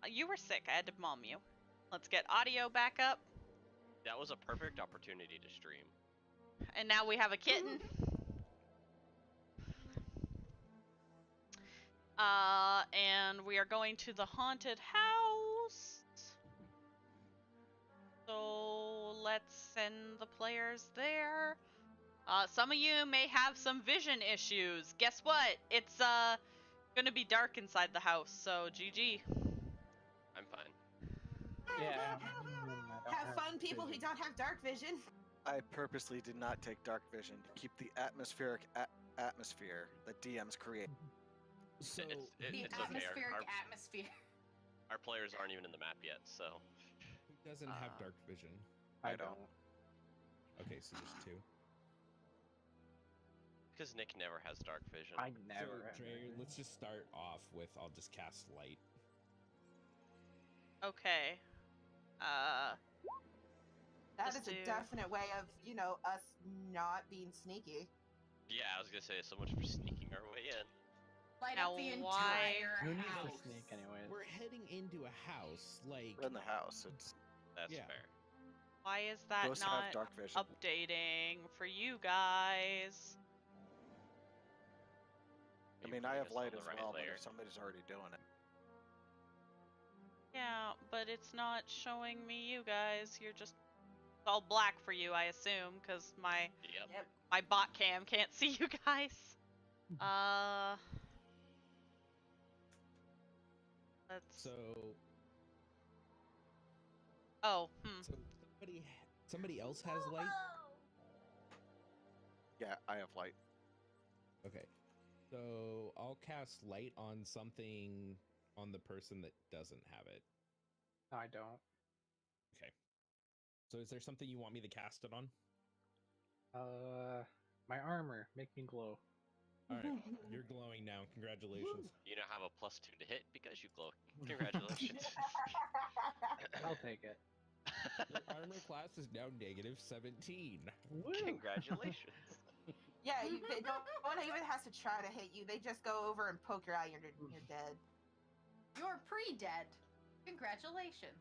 You were sick. I had to mom you. Let's get audio back up. That was a perfect opportunity to stream. And now we have a kitten. And we are going to the haunted house. So let's send the players there. Some of you may have some vision issues. Guess what? It's gonna be dark inside the house, so GG. I'm fine. Yeah. Have fun, people who don't have dark vision. I purposely did not take dark vision to keep the atmospheric atmosphere that DMs create. So It's okay. atmospheric atmosphere. Our players aren't even in the map yet, so. who doesn't have dark vision? I don't. Okay, so just 2. Because Nick never has dark vision. I never. So, Trey, let's just start off with I'll just cast light. Okay. That Just is a definite way of, us not being sneaky. Yeah, I was gonna say so much for sneaking our way in. Light Now up the why- entire No need house. for sneak anyways. We're heading into a house, like We're in the house. That's Yeah. fair. Why is that Ghosts have not dark vision. updating for you guys? I You mean, I putting have us on light the as right well, layer. but if somebody's already doing it. Yeah, but it's not showing me you guys. You're just it's all black for you, I assume, because my Yep. my bot cam can't see you guys. Let's. so. Oh, So somebody else has light. Yeah, I have light. Okay, so I'll cast light on something on the person that doesn't have it. I don't. Okay. So is there something you want me to cast it on? My armor, make me glow. All right, you're glowing now. Congratulations. You now have a +2 to hit because you glow. Congratulations. I'll take it. Your armor class is now -17. Woo! Congratulations. Yeah, no one even has to try to hit you. They just go over and poke your eye, and you're dead. You're pre-dead. Congratulations.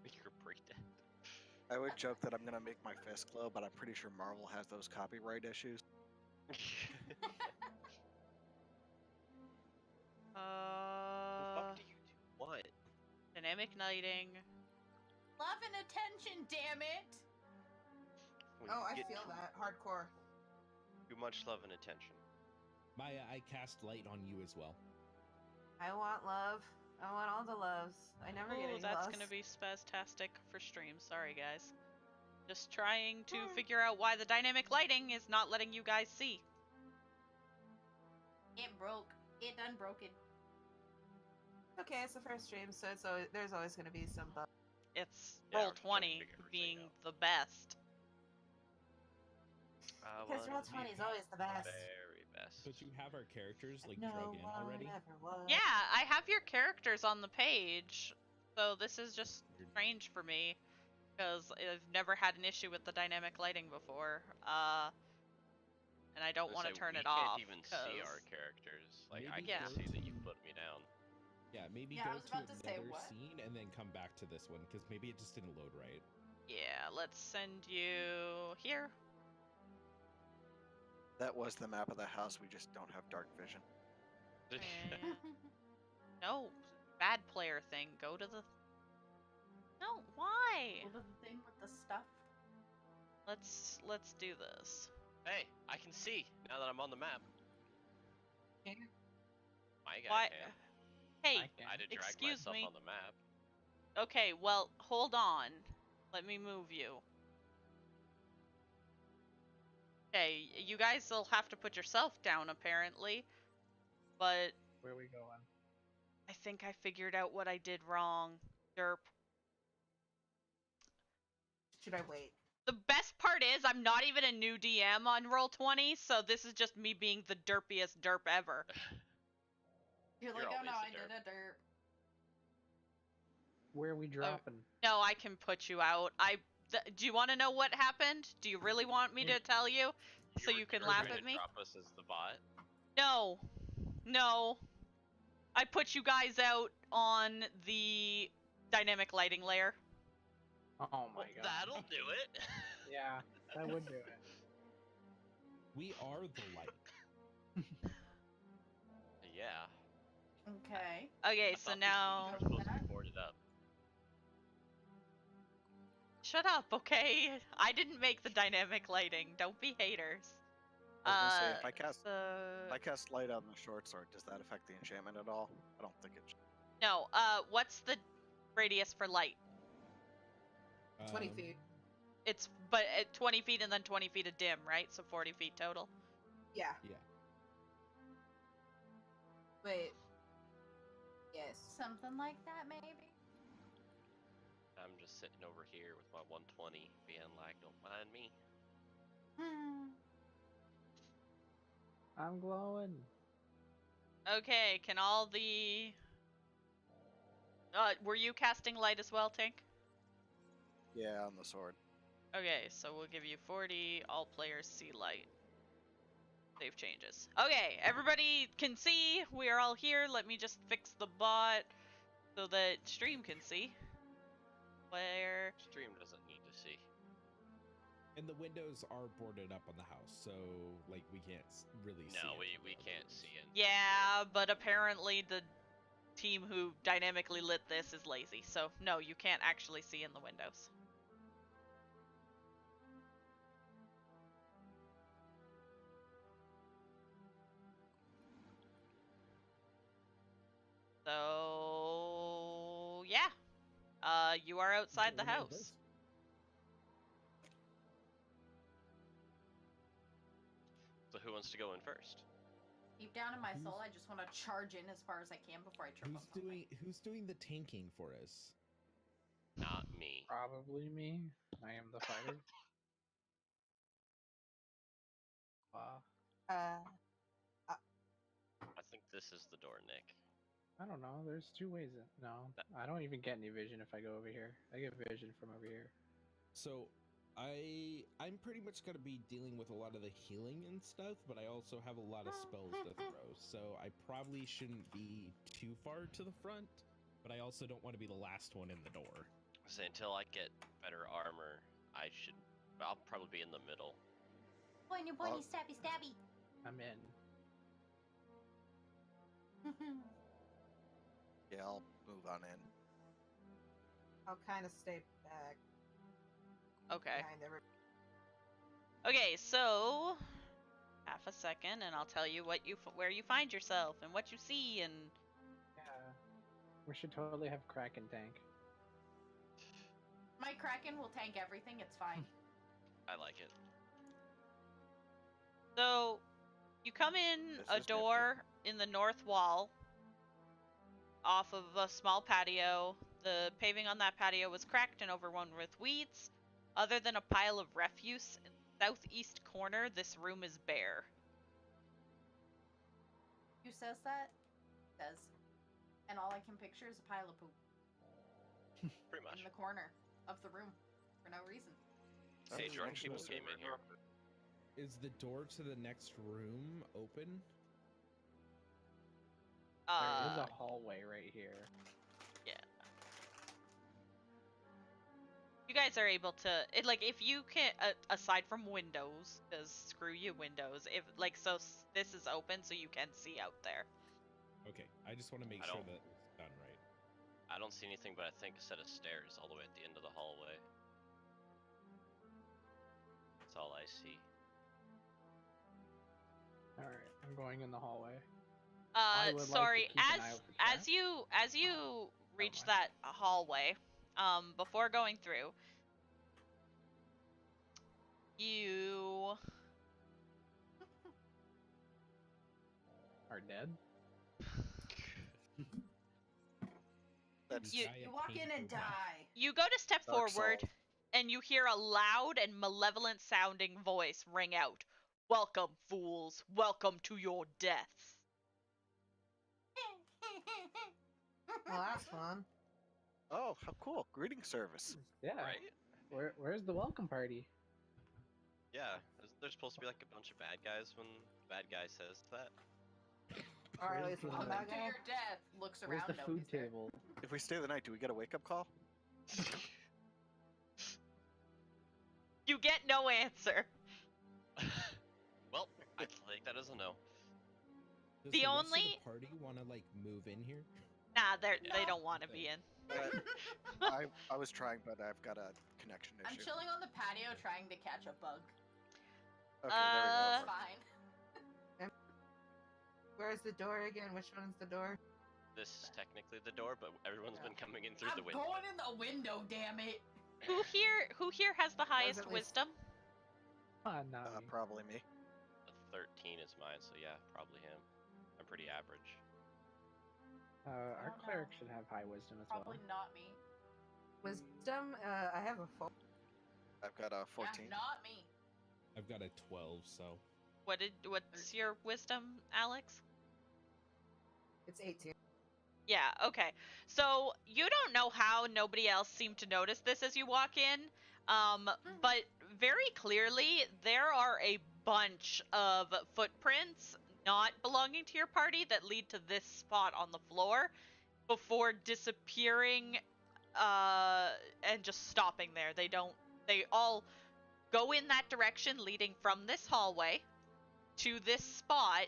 You're pretty dead. I would joke that I'm gonna make my fist glow, but I'm pretty sure Marvel has those copyright issues. The fuck do you do? What? dynamic lighting. Love and attention, damn it! When Oh, you I get feel that. Hardcore. Too much love and attention. Maya, I cast light on you as well. I want love. I want all the loves. I never get Ooh, any that's loves. gonna be spastastic for stream. Sorry, guys. Just trying to figure out why the dynamic lighting is not letting you guys see. It broke. It done broken. Okay, it's the first stream, so there's always going to be some bugs. It's Yeah, roll we're just trying to 20 figure everything being out. the best. Because roll 20 is always the best. Very best. But you have our characters like No drug in one already. ever was. Yeah, I have your characters on the page, so this is just strange for me because I've never had an issue with the dynamic lighting before. And I don't want to turn it off. We can't even see our characters. Like, I Maybe can go see that to- you put me down. Yeah, maybe Yeah, I go was to about to say, another what? scene and then come back to this one because maybe it just didn't load right. Yeah, let's send you here. That was the map of the house. We just don't have dark vision. And- No, bad player thing. Go to the. No, why? What is the thing with the stuff? Let's do this. Hey, I can see now that I'm on the map. Yeah. My guy Why? can. Hey, I can. I had to drag excuse myself me. on the map. Okay, well, hold on. Let me move you. Okay, you guys will have to put yourself down apparently, but Where are we going? I think I figured out what I did wrong. Derp. Should I wait? The best part is I'm not even a new DM on Roll20, so this is just me being the derpiest derp ever. You're like, You're oh no, I always a did a derp. Where are we dropping? No, I can put you out. Do you want to know what happened? Do you really want me to tell you? So you can were laugh trying at to me? drop us as the bot. No. No. I put you guys out on the dynamic lighting layer. Oh my Well, god. that'll do it. Yeah, that would do it. We are the light. Yeah. Okay. Okay, I so thought now... these were supposed to be boarded up. Shut up, okay? I didn't make the dynamic lighting. Don't be haters. I was gonna say, Uh, if so... I cast light on the short sword, does that affect the enchantment at all? I don't think it should. No, what's the radius for light? 20 Um, feet. It's, but at 20 feet and then 20 feet of dim, right? So 40 feet total. Yeah. Yeah. Wait. Yes. Something like that, maybe. I'm just sitting over here with my 120, being like, don't mind me. I'm glowing. Okay, can all the... were you casting light as well, Tink? Yeah, on the sword. Okay, so we'll give you 40. All players see light. Save changes. Okay, everybody can see. We are all here. Let me just fix the bot so that stream can see. Where... Stream doesn't need to see. And the windows are boarded up on the house, so like we can't really see. No, it we from the can't other see rooms. it. Yeah, but apparently the team who dynamically lit this is lazy. So no, you can't actually see in the windows. So yeah, you are outside the Going in house. first. So who wants to go in first? Deep down in my Who's- soul, I just want to charge in as far as I can before I trip on something. Who's doing the tanking for us? Not me. Probably me. I am the fighter. Uh, I think this is the door, Nick. I don't know. There's two ways. No, I don't even get any vision if I go over here. I get vision from over here. So I'm pretty much gonna be dealing with a lot of the healing and stuff, but I also have a lot of spells to throw. So I probably shouldn't be too far to the front, but I also don't want to be the last one in the door. So until I get better armor, I'll probably be in the middle. Pointy, pointy, stabby, stabby. I'm in. Yeah, I'll move on in. I'll kind of stay back Okay. behind everybody. Okay, so half a second, and I'll tell you where you find yourself and what you see, and Yeah. We should totally have Kraken tank. My Kraken will tank everything, it's fine. I like it. so you come in This a is nifty. door in the north wall off of a small patio. The paving on that patio was cracked and overrun with weeds. Other than a pile of refuse in the southeast corner, this room is bare. Who says that? Says. And all I can picture is a pile of poop Pretty much. in the corner of the room for no reason. Hey, That's drunk actually people what- came in here. Is the door to the next room open? There is Uh, a hallway right here. you guys are able to if you can aside from windows, because screw you windows, if this is open so you can see out there. Okay, I just want to make I sure don't- that it's done right. I don't see anything, but I think a set of stairs all the way at the end of the hallway. That's all I see. Alright, I'm going in the hallway. I would like to Sorry, keep an eye out for traps. as you reach mind. that hallway, before going through, you Are dead? That's You You- die a You walk in painful and death. die. you go to step Dark forward, Soul. and you hear a loud and malevolent sounding voice ring out. "Welcome, fools. Welcome to your deaths." Well, that's fun. Oh, how cool! Greeting service. Yeah. Right? Where's the welcome party? Yeah. There's supposed to be like a bunch of bad guys when the bad guy says that. Or at Where's least the, I'm Up not to gonna. your death, looks Where's around. the food nobody's there. table? If we stay the night, do we get a wake-up call? You get no answer. Well, I take that as a no. Does The the rest of only- the party want to like move in here? Nah, they No. don't want to be in. I was trying, but I've got a connection I'm issue. chilling on the patio trying to catch a bug. Okay, there we go. It's fine. Where's the door again? Which one's the door? This is technically the door, but everyone's been coming in through I'm the window. going in the window, damn it. Who here has the highest at least- wisdom? Not me. Probably me. A 13 is mine, so yeah, probably him. I'm pretty average. Our don't cleric know. should have high wisdom as Probably well. not me. Wisdom? I have a 4. I've got a 14. Yeah, not me. I've got a 12, so What's your wisdom, Alex? It's 18. Yeah, okay. So you don't know how nobody else seemed to notice this as you walk in, but very clearly there are a bunch of footprints not belonging to your party that lead to this spot on the floor before disappearing and just stopping there. They all go in that direction leading from this hallway to this spot,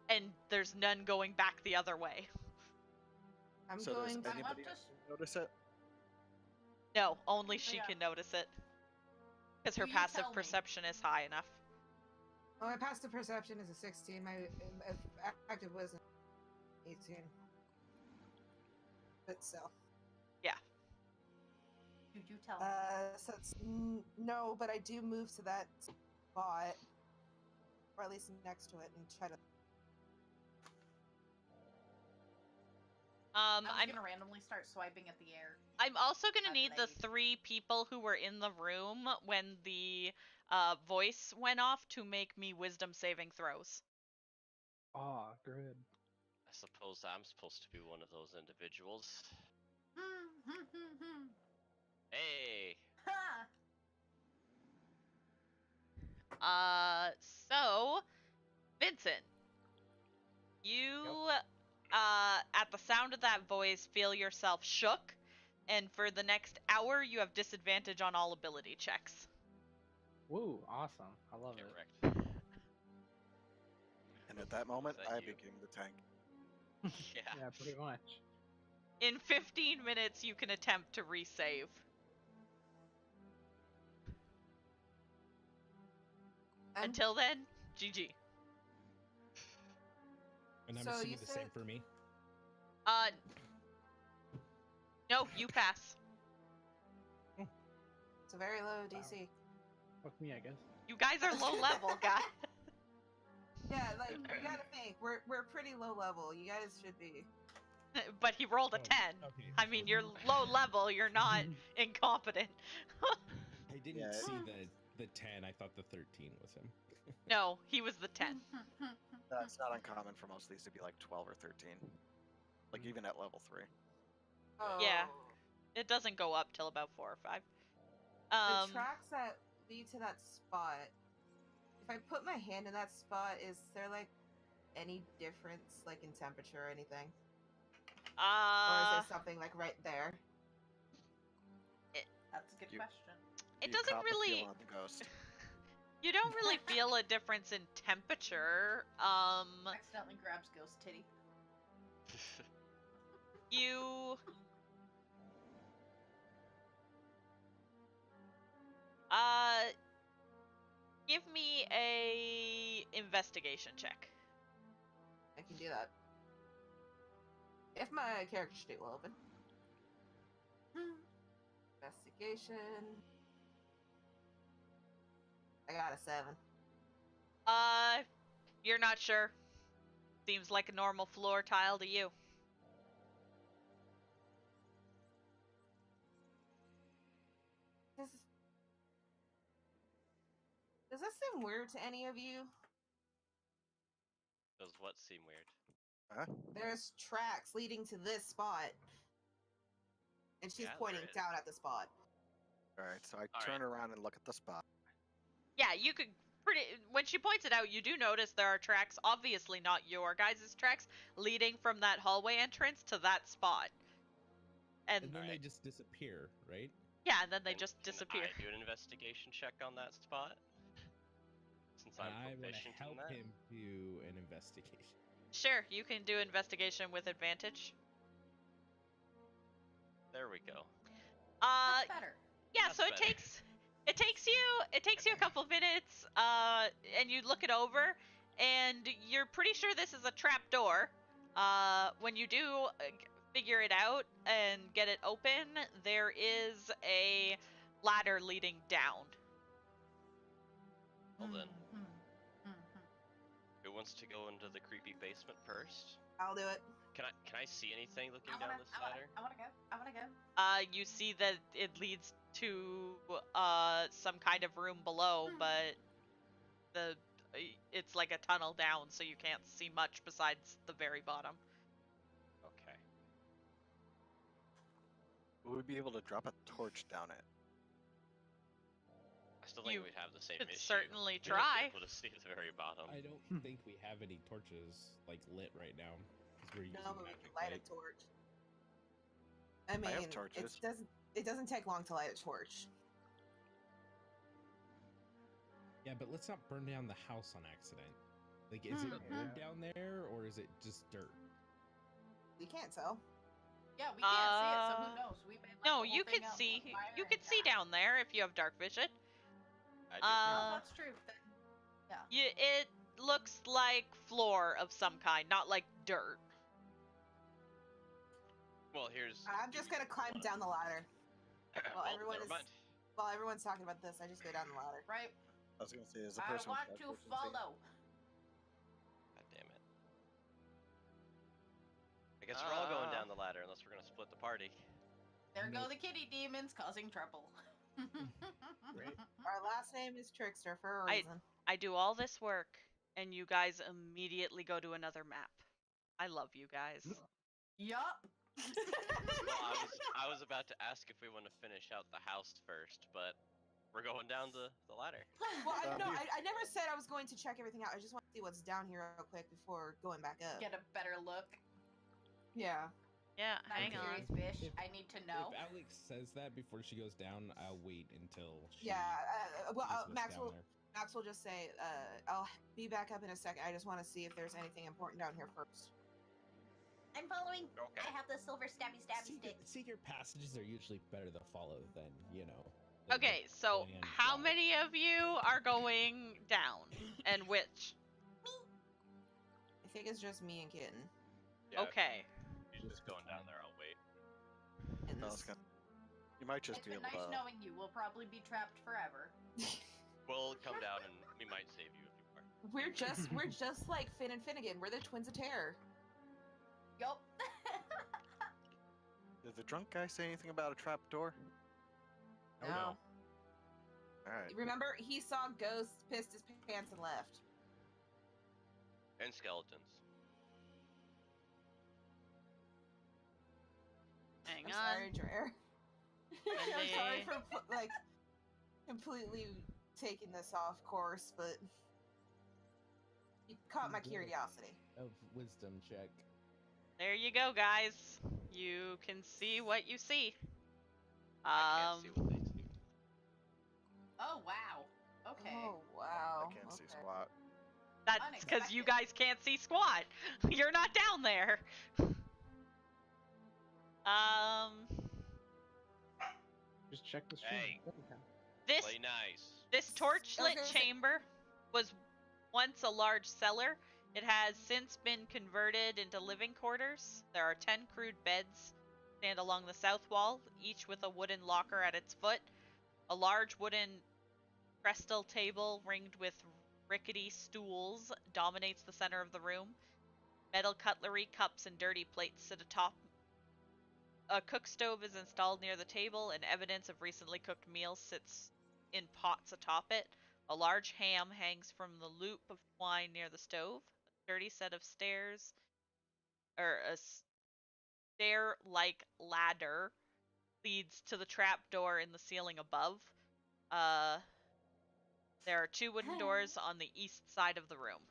and there's none going back the other way. I'm So does going to. anybody just- else notice it? No, only she Yeah. can notice it. Because her You passive tell me. perception is high enough. Oh, my passive perception is a 16. My active wisdom 18. But still. Dude, you tell me. So it's no, but I do move to that spot, or at least next to it, and try to. I was I'm gonna randomly start swiping at the air. I'm also gonna need the Calculate. 3 people who were in the room when the voice went off to make me wisdom saving throws. Oh, good. I suppose I'm supposed to be one of those individuals. Hey! Ha! So Vincent, you at the sound of that voice feel yourself shook, and for the next hour you have disadvantage on all ability checks. Woo, awesome. I love Get it. wrecked. And at that moment, Is that I you? became the tank. Yeah. Yeah, pretty much. In 15 minutes you can attempt to resave. Until then, GG. and I'm So assuming you the said- same for me. No, you pass. It's a very low DC. Fuck me, I guess. You guys are low level, guys. Yeah, like you gotta think, we're pretty low level. You guys should be. But he rolled a Oh, 10. okay. I mean, you're low level, you're not incompetent. I didn't Yeah. see the 10. I thought the 13 was him. No, he was the 10. It's not uncommon for most of these to be like 12 or 13. Like even at level 3. Oh. Yeah. It doesn't go up till about 4 or 5. The tracks that lead to that spot. If I put my hand in that spot, is there like any difference, like in temperature or anything, or is there something like right there? That's a good You- question. it You doesn't cop a really. feel on the ghost. You don't really feel a difference in temperature. Accidentally grabs ghost titty. You. Give me a investigation check. I can do that. If my character sheet will open. Investigation. I got a 7. You're not sure. Seems like a normal floor tile to you. Does that seem weird to any of you? Does what seem weird? Huh? There's tracks leading to this spot. And she's Yeah, there pointing is. down at the spot. Alright, so I All turn around and look at the spot. Yeah, you could when she points it out, you do notice there are tracks, obviously not your guys' tracks, leading from that hallway entrance to that spot. And then they just disappear, right? Yeah, and then they just Can disappear. I do an investigation check on that spot? Since I'm I want to proficient help in that. him do an investigation. Sure, you can do investigation with advantage. There we go. That's better. Yeah, That's so better. it takes you a couple minutes, and you look it over, and you're pretty sure this is a trap door. When you do figure it out and get it open, there is a ladder leading down. Well then, who wants to go into the creepy basement first? I'll do it. Can I see anything looking down this ladder? I wanna go. You see that it leads to some kind of room below, but it's like a tunnel down, so you can't see much besides the very bottom. Okay. Would we be able to drop a torch down it? I still think You we'd have the same could issue. certainly We'd try. be able to see the very bottom. I don't think we have any torches like lit right now because we're using No, but we magic can light light. a torch. I mean, have torches. it doesn't take long to light a torch. Yeah, but let's not burn down the house on accident. Like, is it wood down there or is it just dirt? We can't tell. Yeah, we can't see it, so who knows? We may light No, the you whole thing can up see. on fire You and can see die. down there if you have dark vision. I do. Oh, that's true. Then, yeah. It looks like floor of some kind, not like dirt. Well, here's. I'm just gonna climb down the ladder. Well, everyone never is- mind. While everyone's talking about this, I just go down the ladder. Right. I was gonna say, is the I person want with to dark vision follow. God damn it. I guess we're all going down the ladder unless we're gonna split the party. There go the kitty demons causing trouble. Great. Our last name is Trickster for a reason. I do all this work, and you guys immediately go to another map. I love you guys. Yup. Well, I was about to ask if we want to finish out the house first, but we're going down the ladder. Well, I never said I was going to check everything out. I just want to see what's down here real quick before going back up. Get a better look. Yeah. Yeah, I'm hang on. curious, Bish. I need to know. If Alex says that before she goes down, I'll wait until she Yeah. sees what's Max down will. there. Max will just say, "I'll be back up in a second. I just want to see if there's anything important down here first." I'm following. Okay. I have the silver stabby stick. Secret passages are usually better to follow than, the Okay, so land how route. many of you are going down, and which? I think it's just me and Kitten. Yeah, Okay. if you're just going down there, I'll wait. In No, this. it's you might just It's be been able nice to. knowing you. We'll probably be trapped forever. We'll come down and we might save you if you are. We're just like Finn and Finnegan. We're the twins of terror. Yup. Did the drunk guy say anything about a trap door? Oh, No. All right. Remember, he saw ghosts, pissed his pants, and left. And skeletons. Hang I'm on. sorry, Dreyer. I'm sorry for like completely taking this off course, but you caught my curiosity. Of wisdom check. There you go, guys. You can see what you see. I can't see what they see. Oh wow. Okay. Oh wow. I can't see Okay. squat. That's because you guys can't see squat. You're not down there. Just check the stream. Hey. This Play nice. This torchlit chamber was once a large cellar. It has since been converted into living quarters. There are 10 crude beds stand along the south wall, each with a wooden locker at its foot. A large wooden crystal table ringed with rickety stools dominates the center of the room. Metal cutlery, cups, and dirty plates sit atop. A cook stove is installed near the table, and evidence of recently cooked meals sits in pots atop it. A large ham hangs from the loop of twine near the stove. A sturdy set of stairs, or a stair-like ladder, leads to the trap door in the ceiling above. There are 2 wooden doors on the east side of the room.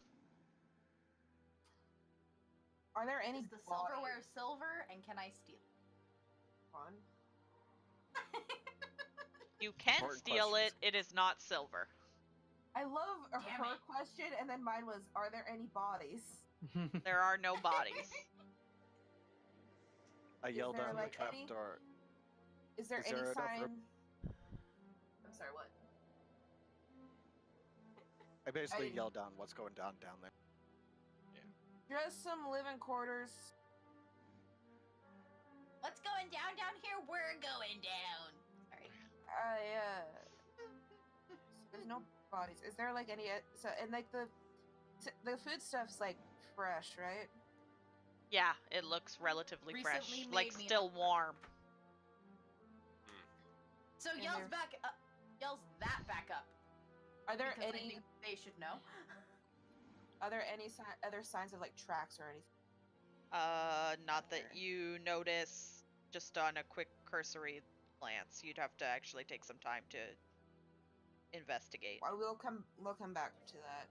Are there any Is the silverware silver, and can I steal? Fun. You can Important steal questions. it. It is not silver. I love Damn her it. question, and then mine was, are there any bodies? There are no bodies. I yelled there, down like, the trap any- door. Is there Is any there enough sign? room? I'm sorry, what? I basically I- yelled down what's going down there. Just some living quarters. What's going down here? We're going down. Sorry. There's no bodies. Is there like any? So and like the food stuff's like fresh, right? Yeah, it looks relatively fresh. Recently Like made meal. still warm. So And yells there's- back up. Yells that back up. Are there Because I any? think they should know. Are there any other signs of like tracks or anything? Not that you notice just on a quick cursory glance. You'd have to actually take some time to investigate. Well, we'll come back to that.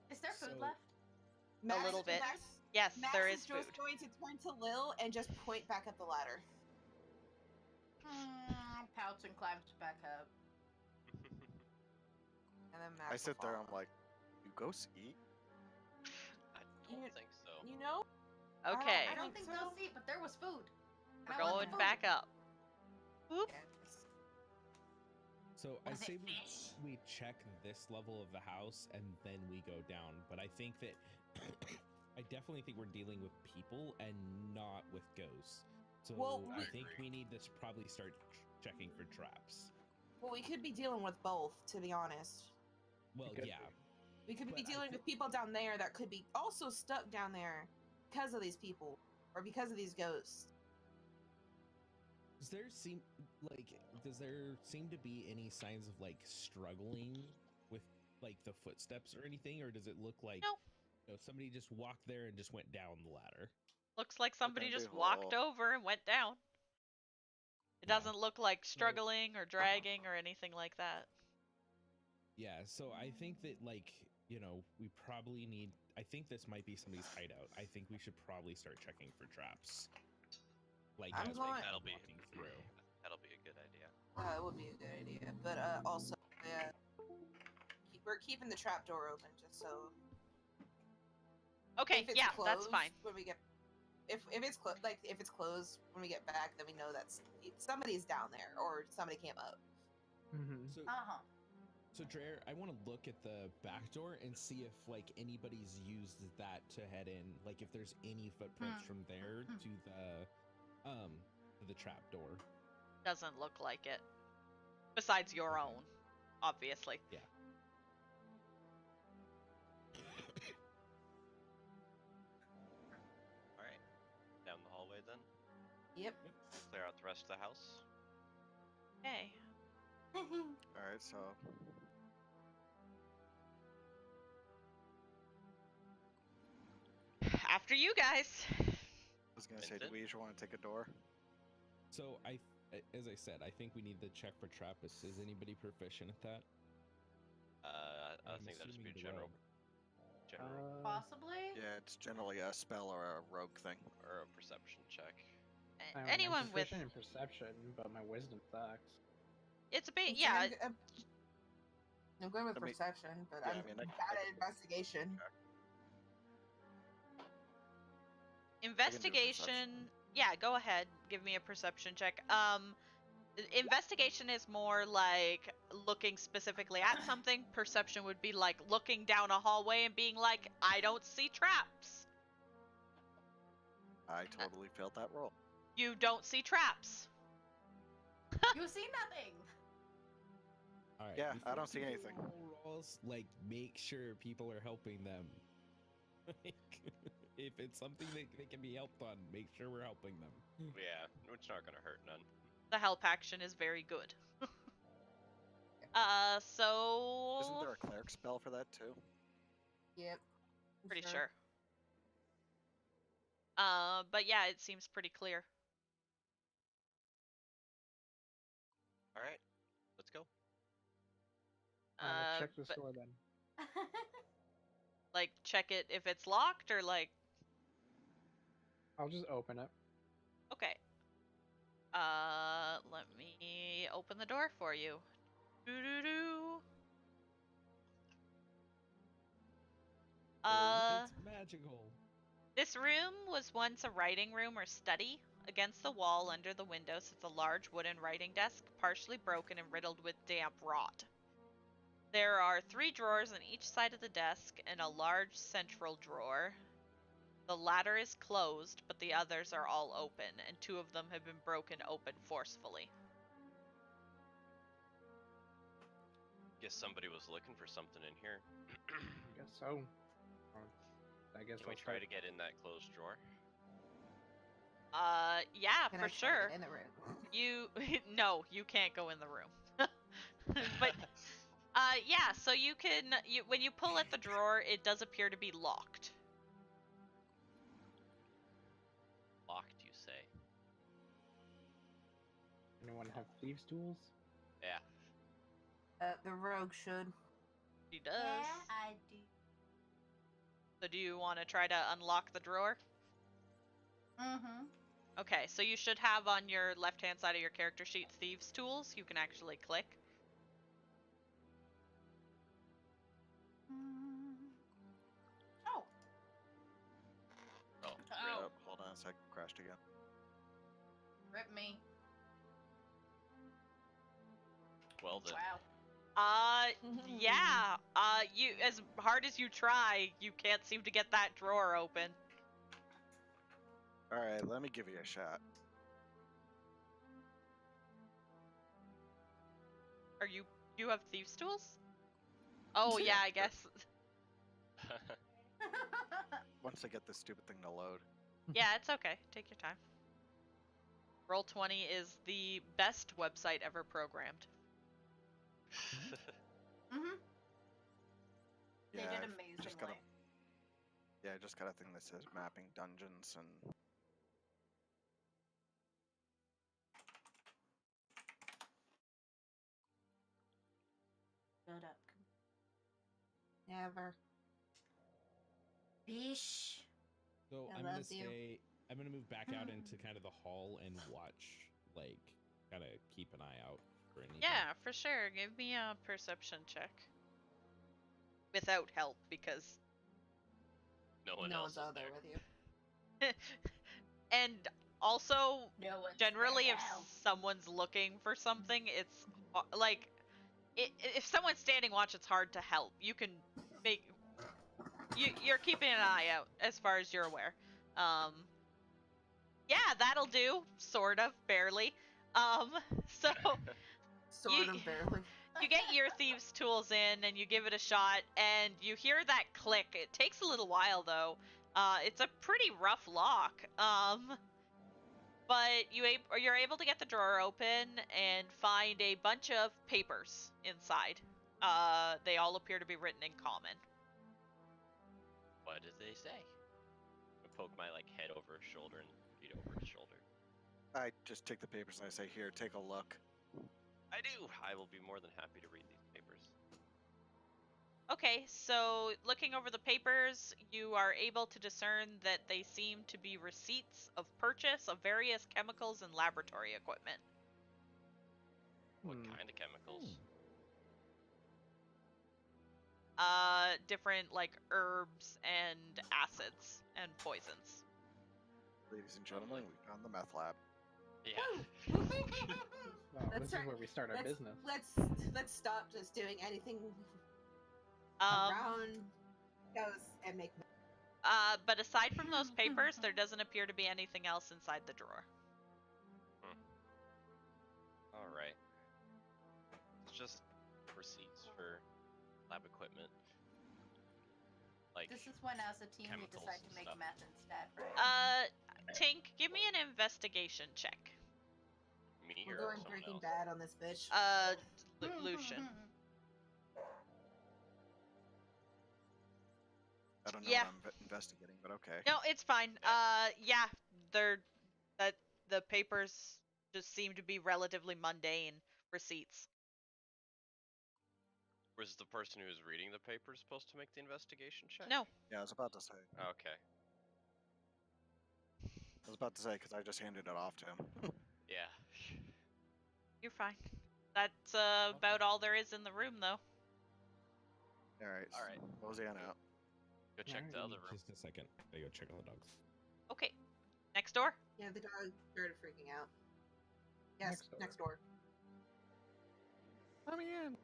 Is there food So- left? A little bit. Yes, Max there is is food. just going to turn to Lil and just point back up the ladder. Pouts and climbs back up. And then Max I will sit there, I'm follow. like, you ghosts eat? I don't You- think so. You know? Okay, I don't think think so. they'll see, but there was food. we're I want going the food. back up. Whoop. So I Was it say fish? we check this level of the house and then we go down. But I think that I definitely think we're dealing with people and not with ghosts. So Well, I we- think we need to probably start checking for traps. Well, we could be dealing with both, to be honest. Well, could yeah. We could be But I dealing with people down there that could be also stuck down there because of these people or because of these ghosts. Does there seem to be any signs of like struggling with like the footsteps or anything, or does it look like No. Somebody just walked there and just went down the ladder? Looks like somebody gonna just do walked all- over and went down. It Yeah. doesn't look like struggling or dragging or anything like that. Yeah, so I think that we probably need. I think this might be somebody's hideout. I think we should probably start checking for traps. Like I'm as going- we're That'll be- walking through. That'll be a good idea. It would be a good idea, but also, we're keeping the trap door open just so. Okay, if it's yeah, closed, that's fine. When we get, if it's if it's closed when we get back, then we know that somebody's down there or somebody came up. Mm-hmm. So, Uh-huh. so Dreyer, I want to look at the back door and see if like anybody's used that to head in. Like if there's any footprints from there to the trap door. Doesn't look like it. Besides your Okay. own, obviously. Yeah. All right, down the hallway then. Yep. Clear out the rest of the house. Okay. Alright, so After you guys. I was gonna say, do Vincent? we each want to take a door? So as I said, I think we need to check for traps. Is anybody proficient at that? I I'm think that'd just be a assuming general. General Possibly. Yeah, it's generally a spell or a rogue thing. or a perception check. Anyone with proficient in perception, but my wisdom sucks. it's a bit I'm yeah. saying I'm going with I mean- perception, but yeah, I'm I mean, I bad at can- investigation. Investigation. Yeah, go ahead. Give me a perception check. Investigation is more like looking specifically at something. Perception would be like looking down a hallway and being like, I don't see traps. I totally failed that roll. You don't see traps. You see nothing. All right. Yeah, I before don't see people anything. roll rolls, like make sure people are helping them. Like, if it's something they can be helped on, make sure we're helping them. Yeah, it's not gonna hurt none. The help action is very good. So Isn't there a cleric spell for that too? Yep. pretty sure. But yeah, it seems pretty clear. All right, let's go. Let's check the but, store then. like, check it if it's locked, or like... I'll just open it. Okay. Let me open the door for you. Doo-doo-doo. It's magical. This room was once a writing room or study. Against the wall under the window sits a large wooden writing desk, partially broken and riddled with damp rot. There are 3 drawers on each side of the desk and a large central drawer. The latter is closed, but the others are all open, and 2 of them have been broken open forcefully. Guess somebody was looking for something in here. I guess so. I guess Can we try to get in that closed drawer? Yeah, Can for I try to sure. get in the room? You no, you can't go in the room. But yeah, so you can when you pull at the drawer, it does appear to be locked. Locked, you say? Anyone have thieves' tools? Yeah. The rogue should. She does. Yeah, I do. So do you want to try to unlock the drawer? Mm-hmm. Okay, so you should have on your left-hand side of your character sheet thieves' tools. You can actually click. Oh. Oh, Oh. Hold on a sec. Crashed again. Rip me. well then. Wow. Yeah. You, as hard as you try, you can't seem to get that drawer open. All right, let me give you a shot. You have thieves' tools? Oh yeah, I guess. Once I get this stupid thing to load. Yeah, it's okay. Take your time. Roll20 is the best website ever programmed. Mm-hmm. They Yeah, did I've amazingly. just got a, yeah, I just got a thing that says mapping dungeons and. Shut up. Never. Bish. So I I'm gonna love you. say I'm gonna move back out into kind of the hall and watch, like, kind of keep an eye out for anything. Yeah, for sure. Give me a perception check. Without help, because... No one No else one's is out there there. with you. And also, No one's generally, there if now. someone's looking for something, it's like... if someone's standing watch, it's hard to help. You can make... You're keeping an eye out, as far as you're aware. Yeah, that'll do. Sort of, barely. So... Sort of barely. You get your thieves' tools in, and you give it a shot, and you hear that click. It takes a little while, though. It's a pretty rough lock. But you're able to get the drawer open and find a bunch of papers inside. They all appear to be written in common. What did they say? I poke my head over his shoulder and read over his shoulder. I just take the papers and I say, "Here, take a look." I do. I will be more than happy to read these papers. Okay, so looking over the papers, you are able to discern that they seem to be receipts of purchase of various chemicals and laboratory equipment. What kind of chemicals? Different herbs and acids and poisons. Ladies and gentlemen, we found the meth lab. Yeah. Well, Let's this start- is where we start our business. Let's stop just doing anything Um, around goes and make. But aside from those papers, there doesn't appear to be anything else inside the drawer. All right. It's just receipts for lab equipment. This is when, as a team, we chemicals decide to and make stuff. meth instead, right? Tink, give me an investigation check. Me We're or going someone Breaking else? Bad on this bitch. Lucian. I don't know Yeah. what I'm investigating, but okay. No, it's fine. Yeah. Yeah, the papers just seem to be relatively mundane receipts. Was the person who was reading the paper supposed to make the investigation check? No. Yeah, I was about to say. Okay. I was about to say because I just handed it off to him. Yeah. You're fine. That's about all there is in the room, though. All right. All right. Roseanne out. Go check the other room. Just a second. I go check on the dogs. Okay. Next door? Yeah, the dog started freaking out. Yes, next door. Let me in.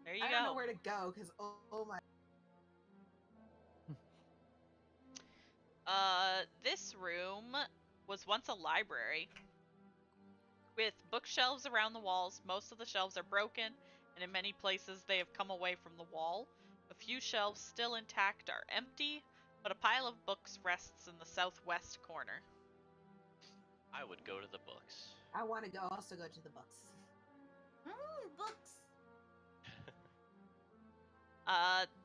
There you I go. don't know where to go because oh my. This room was once a library with bookshelves around the walls. Most of the shelves are broken, and in many places they have come away from the wall. A few shelves still intact are empty, but a pile of books rests in the southwest corner. I would go to the books. I want to go. Also go to the books. Books.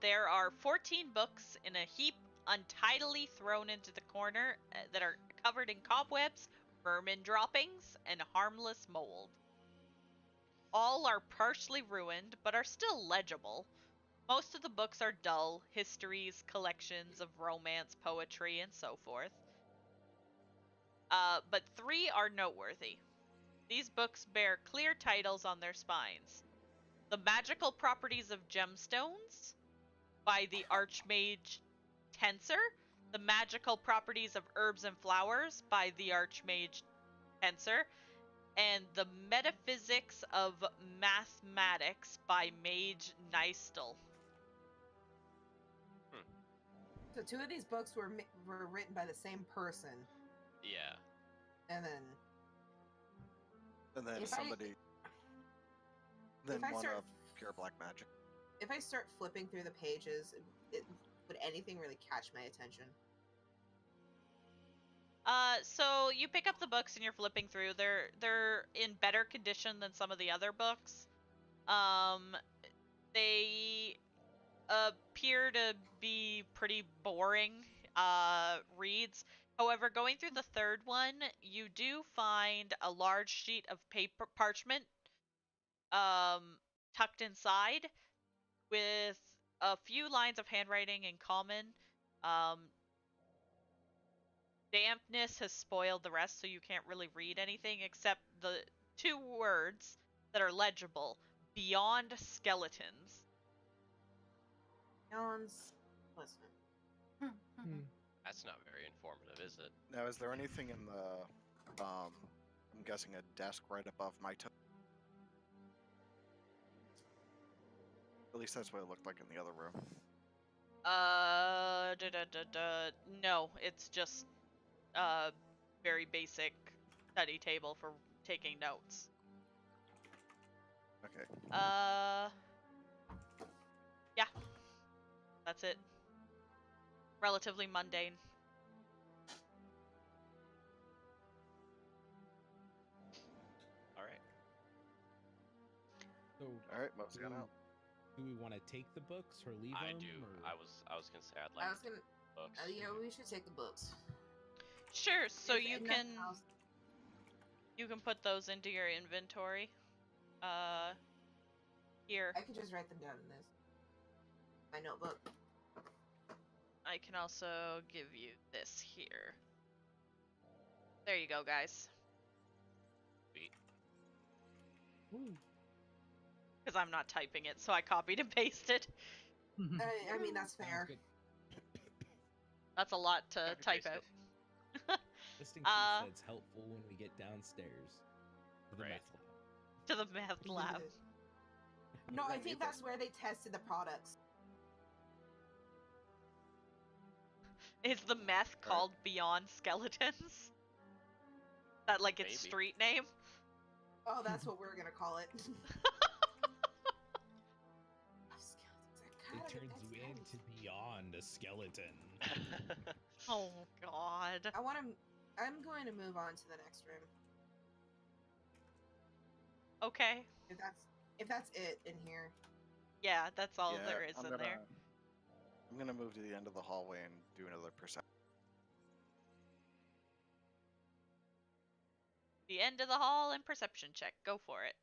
There are 14 books in a heap untidily thrown into the corner that are covered in cobwebs, vermin droppings, and harmless mold. All are partially ruined, but are still legible. Most of the books are dull, histories, collections of romance, poetry, and so forth. But 3 are noteworthy. These books bear clear titles on their spines. The Magical Properties of Gemstones by the Archmage Tensor. The Magical Properties of Herbs and Flowers by the Archmage Tensor. And The Metaphysics of Mathematics by Mage Nystel. So 2 of these books were written by the same person, Yeah. and then somebody. Then if I one start- of pure black magic. if I start flipping through the pages, would anything really catch my attention? So you pick up the books and you're flipping through. They're in better condition than some of the other books. They appear to be pretty boring reads. However, going through the 3rd one, you do find a large sheet of paper parchment tucked inside with a few lines of handwriting in common. Dampness has spoiled the rest, so you can't really read anything except the 2 words that are legible: Beyond Skeletons. Listen. That's not very informative, is it? Now, is there anything in the, I'm guessing a desk right above my toe? At least that's what it looked like in the other room. No, it's just very basic study table for taking notes. Okay. Yeah. That's it. Relatively mundane. All right. So, All right, Mosey on out. do we want to take the books or leave I them? do. Or... I was gonna say I'd I like was gonna. books. Yeah, we should take the books. Sure, so If you nothing can else- put those into your inventory. Here. I could just write them down in this. My notebook. I can also give you this here. There you go, guys. Sweet. Because I'm not typing it, so I copied and pasted. I mean, that's Sounds fair. good. That's a lot to Copy type pasted. out. Just in case that's helpful when we get downstairs. To the Right. meth lab. To the math lab. No, I Don't think need that's where they tested the products. Is the meth called Beyond Skeletons? That like its Maybe. street name? Oh, that's what we're gonna call it. It turns you into beyond a skeleton. Oh god. I'm going to move on to the next room. Okay. If that's it in here. Yeah, that's all Yeah, there is I'm in gonna, there. I'm gonna move to the end of the hallway and do another perception. The end of the hall and perception check. Go for it.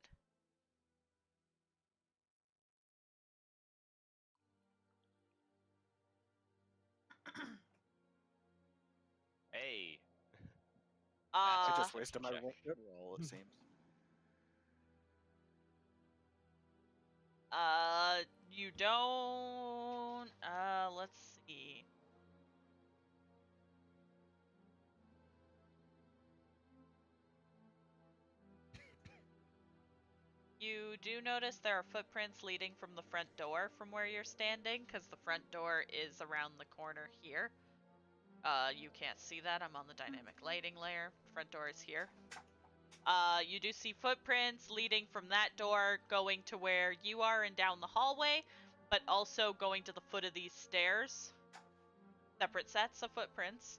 I Uh, just wasted my check. good roll, it seems. you don't. Let's see. You do notice there are footprints leading from the front door from where you're standing, because the front door is around the corner here. You can't see that. I'm on the dynamic lighting layer. Front door is here. You do see footprints leading from that door going to where you are and down the hallway, but also going to the foot of these stairs. Separate sets of footprints.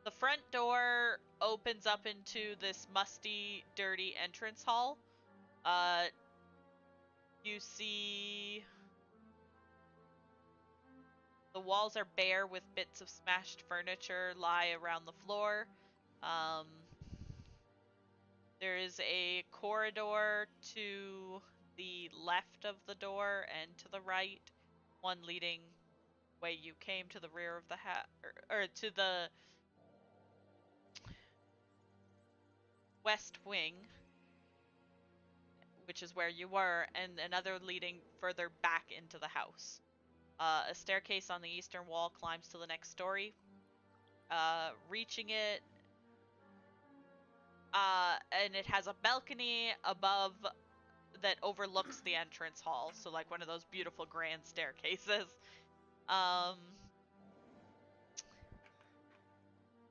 The front door opens up into this musty, dirty entrance hall. You see the walls are bare with bits of smashed furniture lie around the floor. There is a corridor to the left of the door and to the right, one leading way you came to the rear of the or to the west wing, which is where you were, and another leading further back into the house. A staircase on the eastern wall climbs to the next story. Reaching it, and it has a balcony above that overlooks the entrance hall, so like one of those beautiful grand staircases.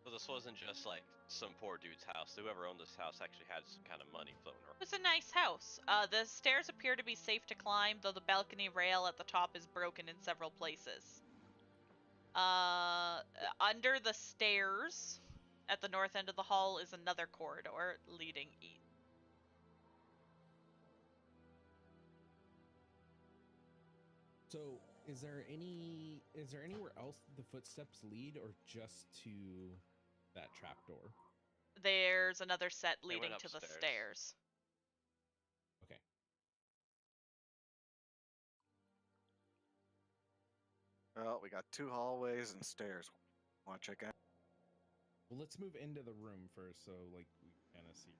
So this wasn't just like some poor dude's house. Whoever owned this house actually had some kind of money floating around. It's a nice house. The stairs appear to be safe to climb, though the balcony rail at the top is broken in several places. Under the stairs at the north end of the hall is another corridor leading east. So, is there anywhere else the footsteps lead, or just to that trapdoor? There's another set They went leading to the upstairs. stairs. Okay. Well, we got 2 hallways and stairs. Want to check out? Well, let's move into the room first, so like we kind of see.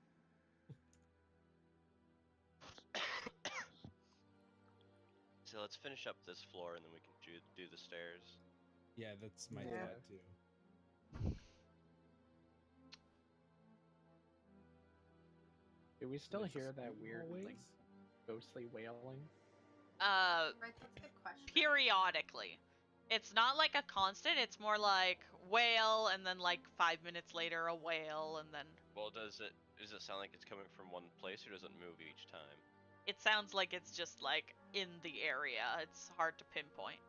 So let's finish up this floor and then we can do the stairs. Yeah, that's my Yeah. thought too. Do we still There's hear just that three weird, like, hallways? ghostly wailing? Right, that's a good question. Periodically. It's not like a constant, it's more like wail and then like 5 minutes later a wail and then Well, does it sound like it's coming from one place or does it move each time? it sounds like it's just like in the area. It's hard to pinpoint.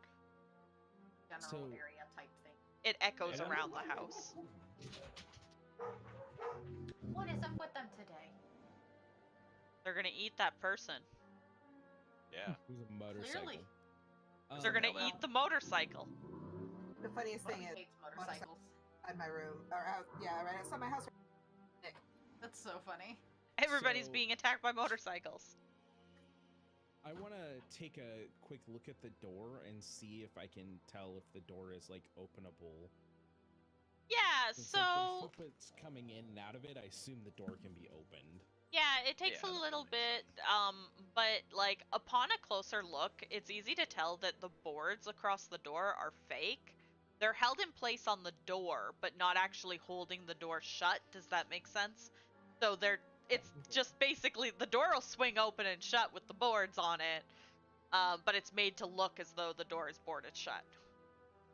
General So- area type thing. It echoes Yeah. around the house. What is up with them today? They're gonna eat that person. Yeah. Who's a motorcycle? Clearly. They're gonna Well. eat the motorcycle. The funniest thing Fucking is, hates motorcycles. in my room, or out, yeah, right outside my house. That's so funny. Everybody's So- being attacked by motorcycles. I want to take a quick look at the door and see if I can tell if the door is like openable. Yeah, Since, so like, there's footprints coming in and out of it, I assume the door can be opened. yeah, it takes Yeah, a that little makes bit, sense. but like upon a closer look, it's easy to tell that the boards across the door are fake. They're held in place on the door, but not actually holding the door shut. Does that make sense? So it's just basically the door will swing open and shut with the boards on it, but it's made to look as though the door is boarded shut.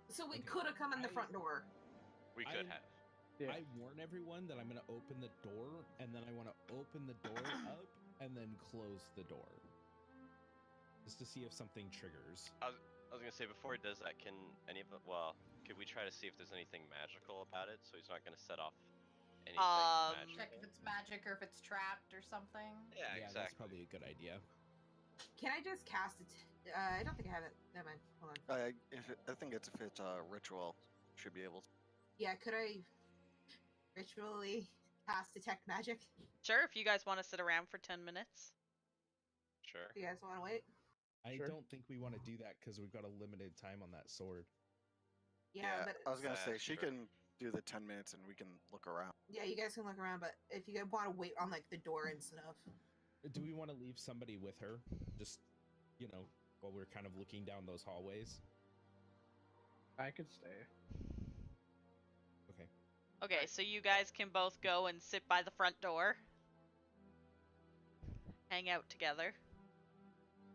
So we Okay. could have come in the front door. We could have. Yeah. I warn everyone that I'm going to open the door, and then I want to open the door up and then close the door. Just to see if something triggers. I was gonna say before he does that, can any of it? Well, could we try to see if there's anything magical about it, so he's not gonna set off anything magical? Check if it's magic or if it's trapped or something. Yeah, That's exactly. probably a good idea. Can I just cast it? I don't think I have it. Never mind. Hold on. I think if it's a ritual, should be able to. Yeah, could I ritually cast detect magic? Sure, if you guys want to sit around for 10 minutes. Sure. Do you guys want to wait? I Sure. don't think we want to do that because we've got a limited time on that sword. Yeah, but I was gonna say That's she true. can do the 10 minutes and we can look around. Yeah, you guys can look around, but if you want to wait on like the door and stuff. Do we want to leave somebody with her? Just, while we're kind of looking down those hallways? I could stay. Okay. Okay, so you guys can both go and sit by the front door. Hang out together.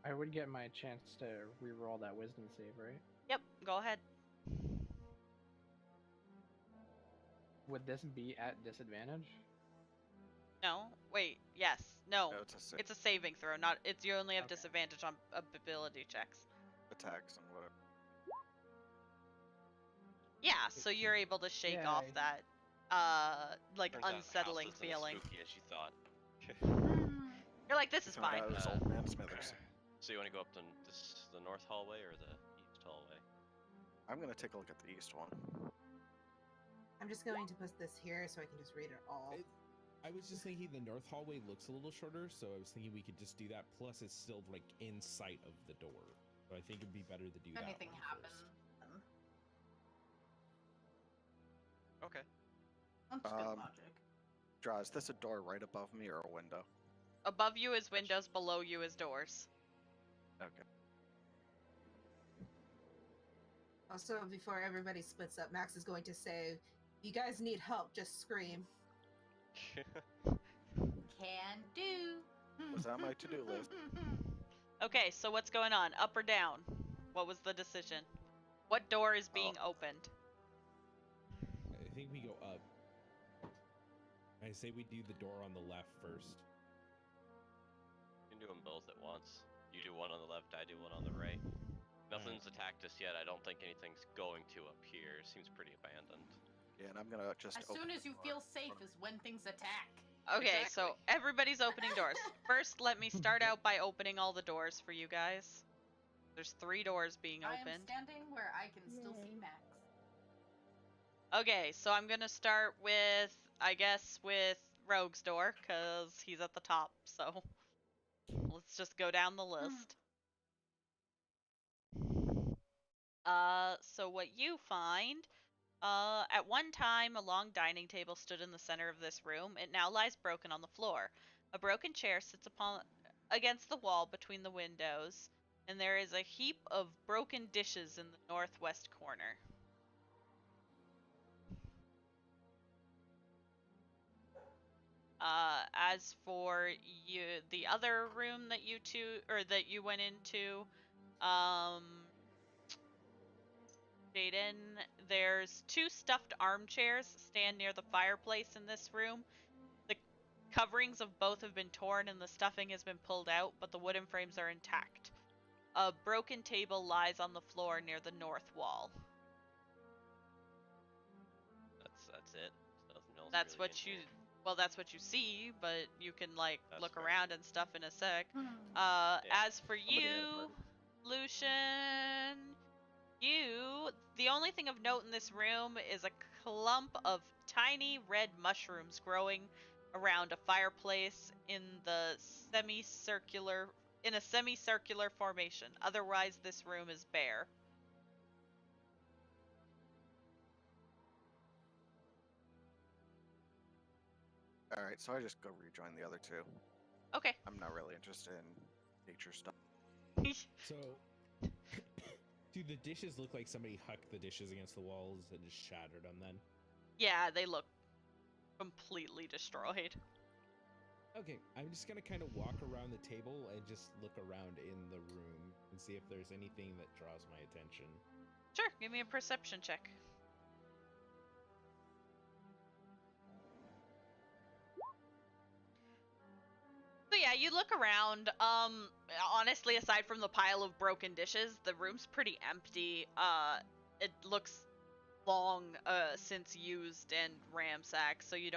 I would get my chance to re-roll that wisdom save, right? Yep, go ahead. Would this be at disadvantage? No, wait, yes, no. No, It's a saving throw, not. You only have Okay. disadvantage on ability checks. attacks and whatever. Yeah, so you're able to shake off Yay. that, like Turns out the house unsettling isn't as feeling. spooky as you thought. You're like, this is Turned fine. out it was old man Smithers. So you want to go up the north hallway or the east hallway? I'm gonna take a look at the east one. I'm just going to put this here so I can just read it all. I was just thinking the north hallway looks a little shorter, so I was thinking we could just do that. Plus, it's still like in sight of the door, so I think it'd be better to do If that. anything one happens, first. Okay. that's good logic. Draw, is this a door right above me or a window? Above you is windows, below you is doors. Okay. Also, before everybody splits up, Max is going to say, if you guys need help, just scream. Can do. Was on my to-do list. Okay, so what's going on? Up or down? What was the decision? What door is being opened? I think we go up. I say we do the door on the left first. You can do them both at once. You do one on the left, I do one on the right. Nothing's attacked us yet. I don't think anything's going to up here. Seems pretty abandoned. Yeah, and I'm gonna just As open soon the as you door. feel safe is when things attack. Okay, Exactly. so everybody's opening doors. First, let me start out by opening all the doors for you guys. There's 3 doors being I am opened. standing where I can still see Max. Okay, so I'm gonna start with, I guess, with Rogue's door, because he's at the top, so let's just go down the list. So what you find, at one time, a long dining table stood in the center of this room. It now lies broken on the floor. A broken chair sits against the wall between the windows, and there is a heap of broken dishes in the northwest corner. As for you, the other room that you went into, Jaden, there's 2 stuffed armchairs stand near the fireplace in this room. The coverings of both have been torn and the stuffing has been pulled out, but the wooden frames are intact. A broken table lies on the floor near the north wall. That's it. Nothing else That's really what in you here. well, that's what you see, but you can That's look fair. around and stuff in a sec. Yeah. As for Somebody had a you, party. Lucian, the only thing of note in this room is a clump of tiny red mushrooms growing around a fireplace in a semicircular formation. Otherwise, this room is bare. Alright, so I just go rejoin the other 2. Okay. I'm not really interested in nature stuff. So, do the dishes look like somebody hucked the dishes against the walls and just shattered them then? Yeah, they look completely destroyed. Okay, I'm just gonna kind of walk around the table and just look around in the room and see if there's anything that draws my attention. Sure, give me a perception check. So yeah, you look around. Honestly, aside from the pile of broken dishes, the room's pretty empty. It looks long since used and ransacked, so you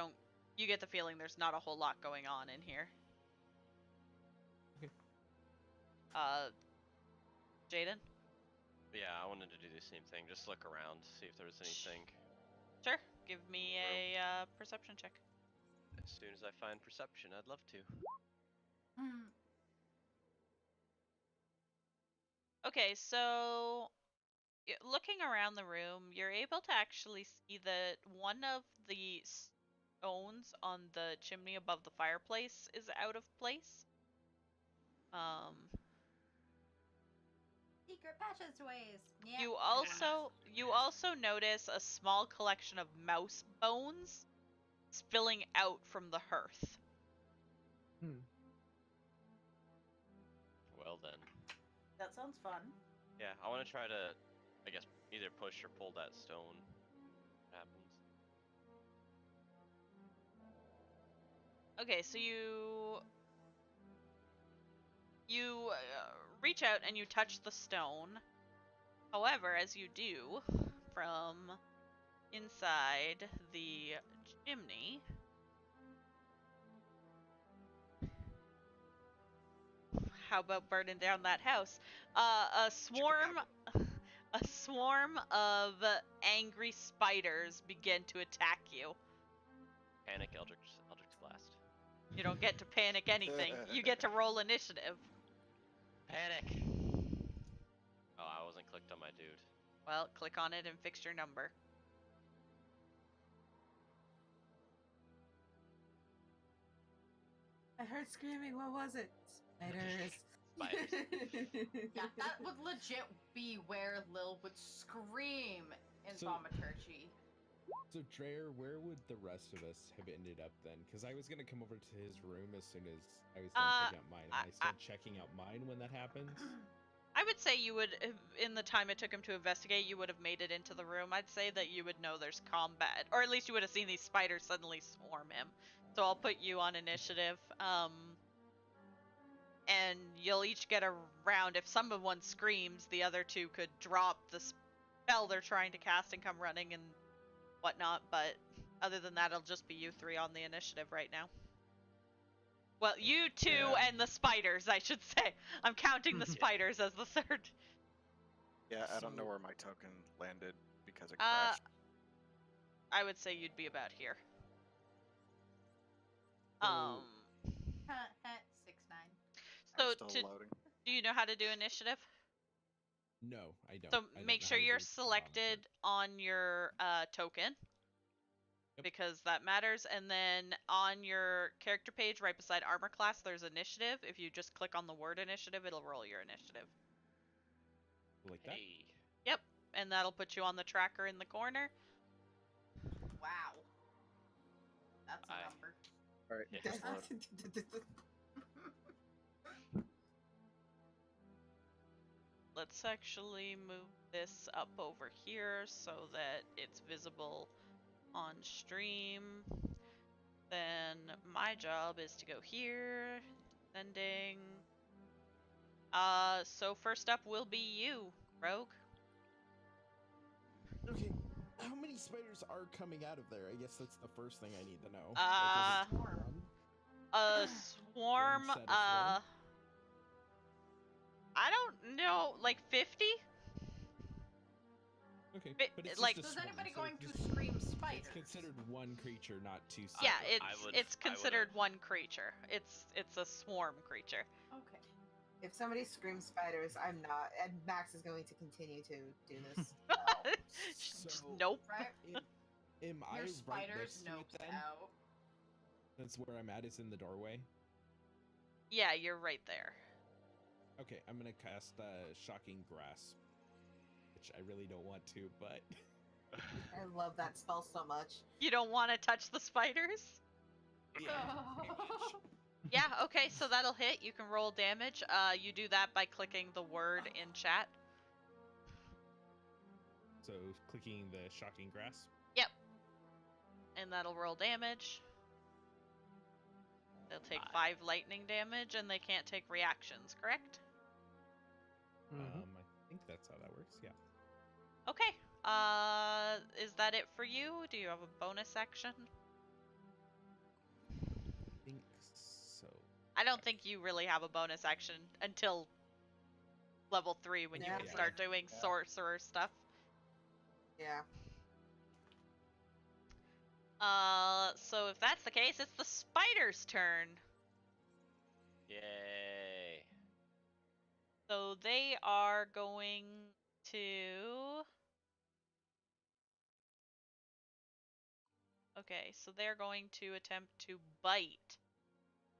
get the feeling there's not a whole lot going on in here. Okay. Jaden? Yeah, I wanted to do the same thing. Just look around, see if there's anything. Sure, give me a perception check. As soon as I find perception, I'd love to. Okay, so looking around the room, you're able to actually see that one of the stones on the chimney above the fireplace is out of place. Secret passageways. Yeah. You also notice a small collection of mouse bones spilling out from the hearth. Well then. That sounds fun. Yeah, I want to try to, I guess, either push or pull that stone. What happens? Okay, so you reach out and you touch the stone. However, as you do, from inside the chimney, how about burning down that house? A swarm of angry spiders begin to attack you. Panic, Eldritch Blast. You don't get to panic anything. You get to roll initiative. Panic! Oh, I wasn't clicked on my dude. Well, click on it and fix your number. I heard screaming. What was it? Spiders. Spiders. Yeah, that would legit be where Lil would scream in So- Thaumaturgy. So, Dreyer, where would the rest of us have ended up then? Because I was going to come over to his room as soon as I was done checking out mine. Am I still checking out mine when that happens? I would say you would, in the time it took him to investigate, you would have made it into the room. I'd say that you would know there's combat, or at least you would have seen these spiders suddenly swarm him. So I'll put you on initiative. And you'll each get a round. If someone screams, the other two could drop the spell they're trying to cast and come running and whatnot. But other than that, it'll just be you three on the initiative right now. Well, you two and the spiders, I should say. I'm counting the spiders as the third. Yeah, I don't know So- where my token landed because it crashed. I would say you'd be about here. So- 6-9. So I'm still loading. do you know how to do initiative? No, I don't. So I don't make know sure how to you're do it. selected on your token. Yep. Because that matters. And then on your character page, right beside armor class, there's initiative. If you just click on the word initiative, it'll roll your initiative. Like that? Hey. Yep. And that'll put you on the tracker in the corner. Wow. That's a number. All right, Yeah. just load. Let's actually move this up over here so that it's visible on stream. Then my job is to go here, sending. So first up will be you, Rogue. Okay. How many spiders are coming out of there? I guess that's the first thing I need to know. Uh, Like, is it one? A swarm, One set of swarm? I don't know, like 50? Okay, Bit- but it's like- just a Is swarm, anybody so going it's to just- scream spiders? It's considered one creature, not two. Yeah, separate. it's considered one creature. It's a swarm creature. Okay. If somebody screams spiders, I'm not. And Max is going to continue to do this. Just So- nope. Right? Am I Your right spiders next to it nopes then? out. That's where I'm at. Is in the doorway. Yeah, you're right there. Okay, I'm gonna cast Shocking Grasp, which I really don't want to, but I love that spell so much. You don't want to touch the spiders? yeah. Yeah, okay, so that'll hit. You can roll damage. You do that by clicking the word in chat. So clicking the Shocking Grasp. And that'll roll damage. They'll take 5 lightning damage, and they can't take reactions, correct? I think that's how that works. Yeah. Okay. Is that it for you? Do you have a bonus action? I think so. I don't think you really have a bonus action until level 3 when you Yeah. can start doing Yeah. sorcerer stuff. Yeah. So if that's the case, it's the spider's turn. Yay. So they are going to... Okay, so they're going to attempt to bite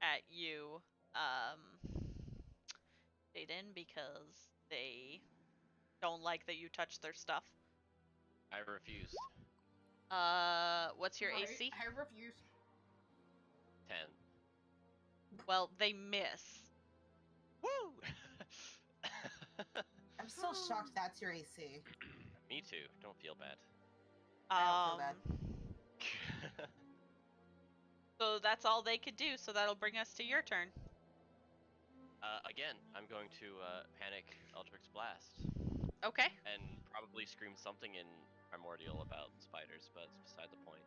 at you, Jaden, because they don't like that you touch their stuff. I refuse. What's your Right, AC? I refuse. 10. Well, they miss. Woo! I'm still shocked that's your AC. Me too. Don't feel bad. I don't feel bad. So that's all they could do, so that'll bring us to your turn. Again, I'm going to panic Eldritch Blast. Okay. And probably scream something in Primordial about spiders, but it's beside the point.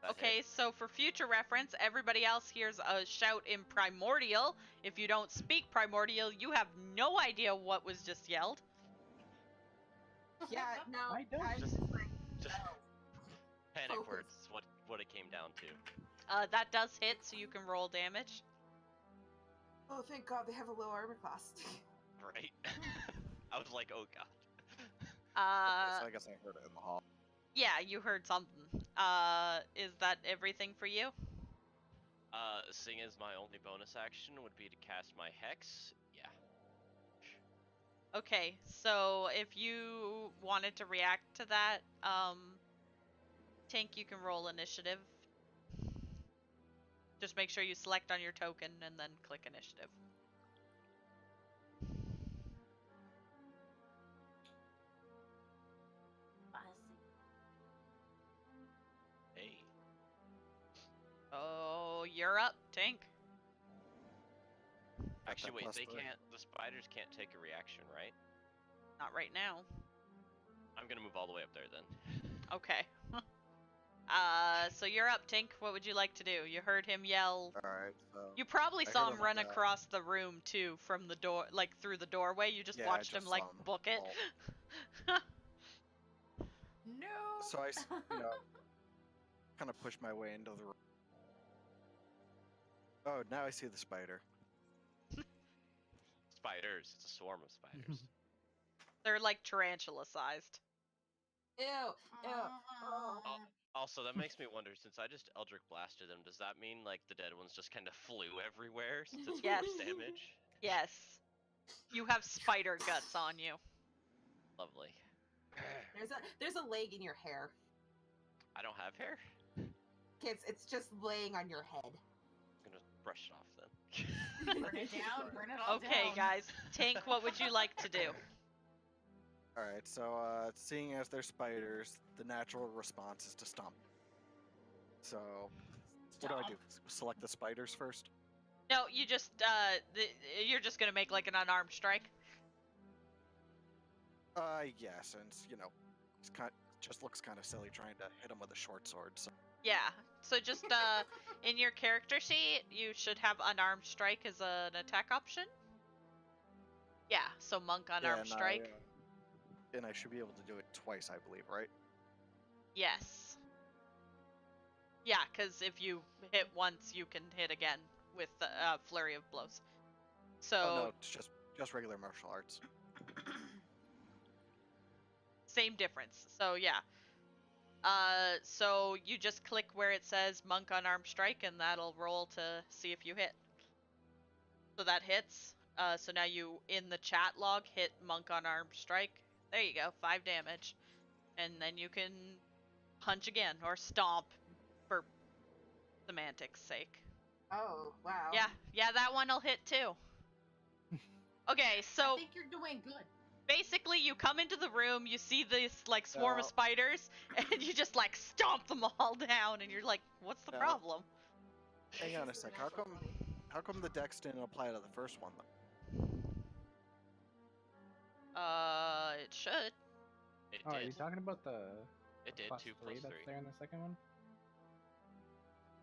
Okay, so for future reference, everybody else hears a shout in Primordial. If you don't speak Primordial, you have no idea what was just yelled. Yeah, no, I don't. I'm Just- just like, Just no. panic Focus. words is what it came down to. That does hit, so you can roll damage. Oh, thank God they have a low armor class. Right? I was like, oh god. So I guess I heard it in the hall. Yeah, you heard something. Is that everything for you? Seeing as my only bonus action would be to cast my Hex, yeah. Okay, so if you wanted to react to that, Tank, you can roll initiative. Just make sure you select on your token and then click initiative. Hey. Oh, you're up, Tank. Actually, wait, plus they 3. can't. The spiders can't take a reaction, right? Not right now. I'm gonna move all the way up there then. Okay. So you're up, Tink. What would you like to do? You heard him yell. Alright, so. You probably I saw heard him him, run across the room too, from the door, like through the doorway. You just Yeah, I watched just him like saw him book it. fall. No. So kind of push my way into the room. Oh, now I see the spider. Spiders. It's a swarm of spiders. They're like tarantula sized. Ew, ew. Uh, Also, that makes me wonder, since I just Eldritch Blasted them, does that mean, like, the dead ones just kind of flew everywhere since it's Yes. force damage? Yes. You have spider guts on you. Lovely. There's a leg in your hair. I don't have hair? It's just laying on your head. I'm gonna brush it off then. burn it down. Burn it all down. Okay, guys. Tank, what would you like to do? Alright, so seeing as they're spiders, the natural response is to stomp. So, what do I do? Select the spiders first? No, you just you're just gonna make like an unarmed strike. Yeah, since, it's just looks kind of silly trying to hit him with a short sword, so. Yeah. So just in your character sheet, you should have unarmed strike as an attack option. Yeah. So monk unarmed strike. And I should be able to do it twice, I believe, right? Yes. Yeah, because if you hit once, you can hit again with the flurry of blows. So Oh no, it's just regular martial arts. same difference. So yeah. So you just click where it says monk unarmed strike, and that'll roll to see if you hit. So that hits. So now you in the chat log hit monk unarmed strike. There you go, 5 damage, and then you can punch again or stomp for semantics' sake. Oh, wow. Yeah, that one'll hit too. Okay, so I think you're doing good. basically you come into the room, you see this like swarm of No. spiders, and you just like stomp them all down, and you're like, what's the No. problem? Hang on a sec. How come the dex didn't apply to the first one, though? It should. It Oh, are did. you talking about the It did. plus 2 3 plus that's 3. there in the second one?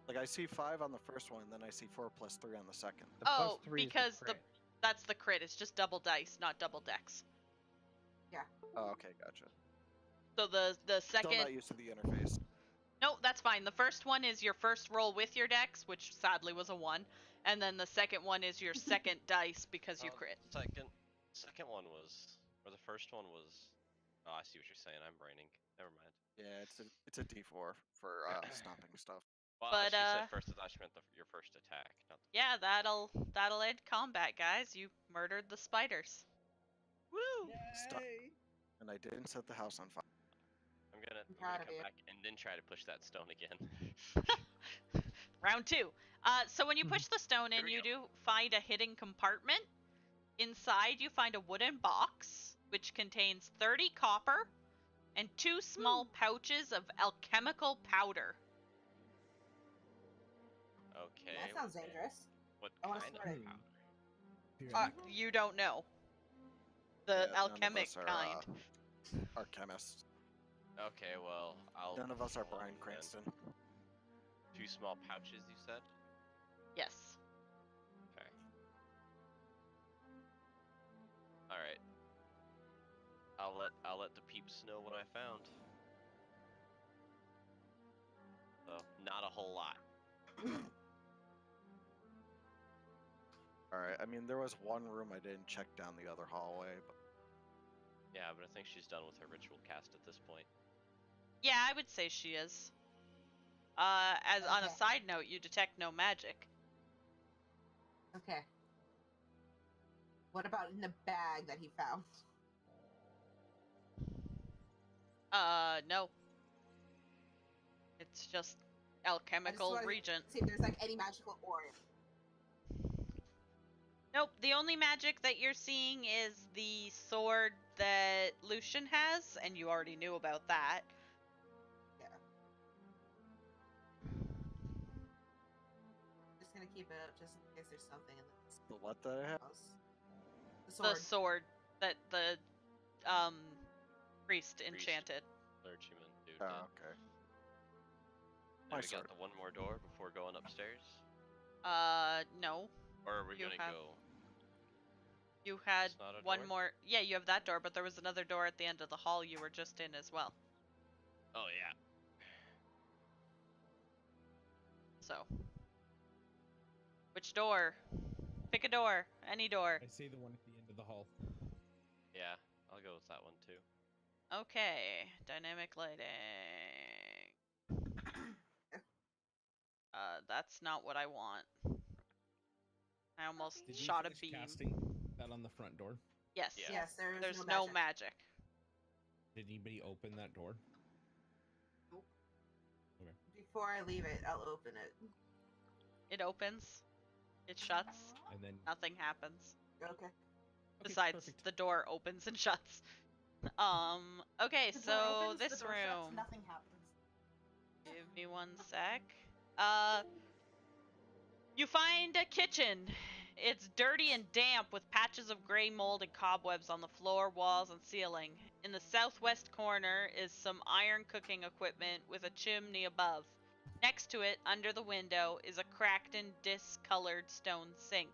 Like, I see 5 on the first one, and then I see 4 plus 3 on the second. The plus Oh, 3 is because the crit. that's the crit. It's just double dice, not double dex. Oh, okay, gotcha. So the second. Still not used to the interface. No, that's fine. The first one is your first roll with your dex, which sadly was a 1, and then the second one is your second dice because you Oh, crit. Second one was, Or the first one was. Oh, I see what you're saying. I'm braining. Never mind. Yeah, it's a D4 for stomping stuff. Well, But, she said first. I thought she meant your first attack. Not the yeah, that'll end combat, guys. You murdered the spiders. Woo! Stuff. And I didn't set the house on fire. I'm gonna proud of come you. back and then try to push that stone again. Round 2. So when you push the stone in, we you go. do find a hidden compartment. Inside, you find a wooden box, which contains 30 copper and 2 small pouches of alchemical powder. Okay. That sounds dangerous. What I wanna kind of snort it. powder? You don't know. The Yeah, alchemic none of us kind. are chemists. Okay, well, None of us are follow Bryan you then. Cranston. 2 small pouches, you said? Yes. Okay. All right. I'll let the peeps know what I found. So not a whole lot. All right. I mean, there was one room I didn't check down the other hallway, but Yeah, but I think she's done with her ritual cast at this point. Yeah, I would say she is. As on a Okay. side note, you detect no magic. Okay. What about in the bag that he found? No. It's just alchemical wanna regent. See if there's like any magical ore. Nope, the only magic that you're seeing is the sword that Lucian has, and you already knew about that. Yeah. Just gonna keep it up just in case there's something in the what that I have? house. The The sword. sword that the priest enchanted. Clergyman, dude. Oh, okay. And My we sword. got the one more door before going upstairs? No. Or are we You gonna have- go? You had It's not a one door? more. Yeah, you have that door, but there was another door at the end of the hall you were just in as well. Oh yeah. So. Which door? Pick a door. Any door. I say the one at the end of the hall. Yeah, I'll go with that one too. Okay. Dynamic lighting. That's not what I want. I almost Did we shot a finish beam. casting that on the front door? Yes. Yeah. Yes, There's no no magic. magic. Did anybody open that door? Before I leave it, I'll open it. It opens. It shuts. And then Nothing happens. Okay. Besides, perfect. the door opens and shuts. Okay, The door so opens, this the door shuts, room. nothing happens. Give me one sec. You find a kitchen. It's dirty and damp with patches of gray mold and cobwebs on the floor, walls, and ceiling. In the southwest corner is some iron cooking equipment with a chimney above. Next to it, under the window, is a cracked and discolored stone sink.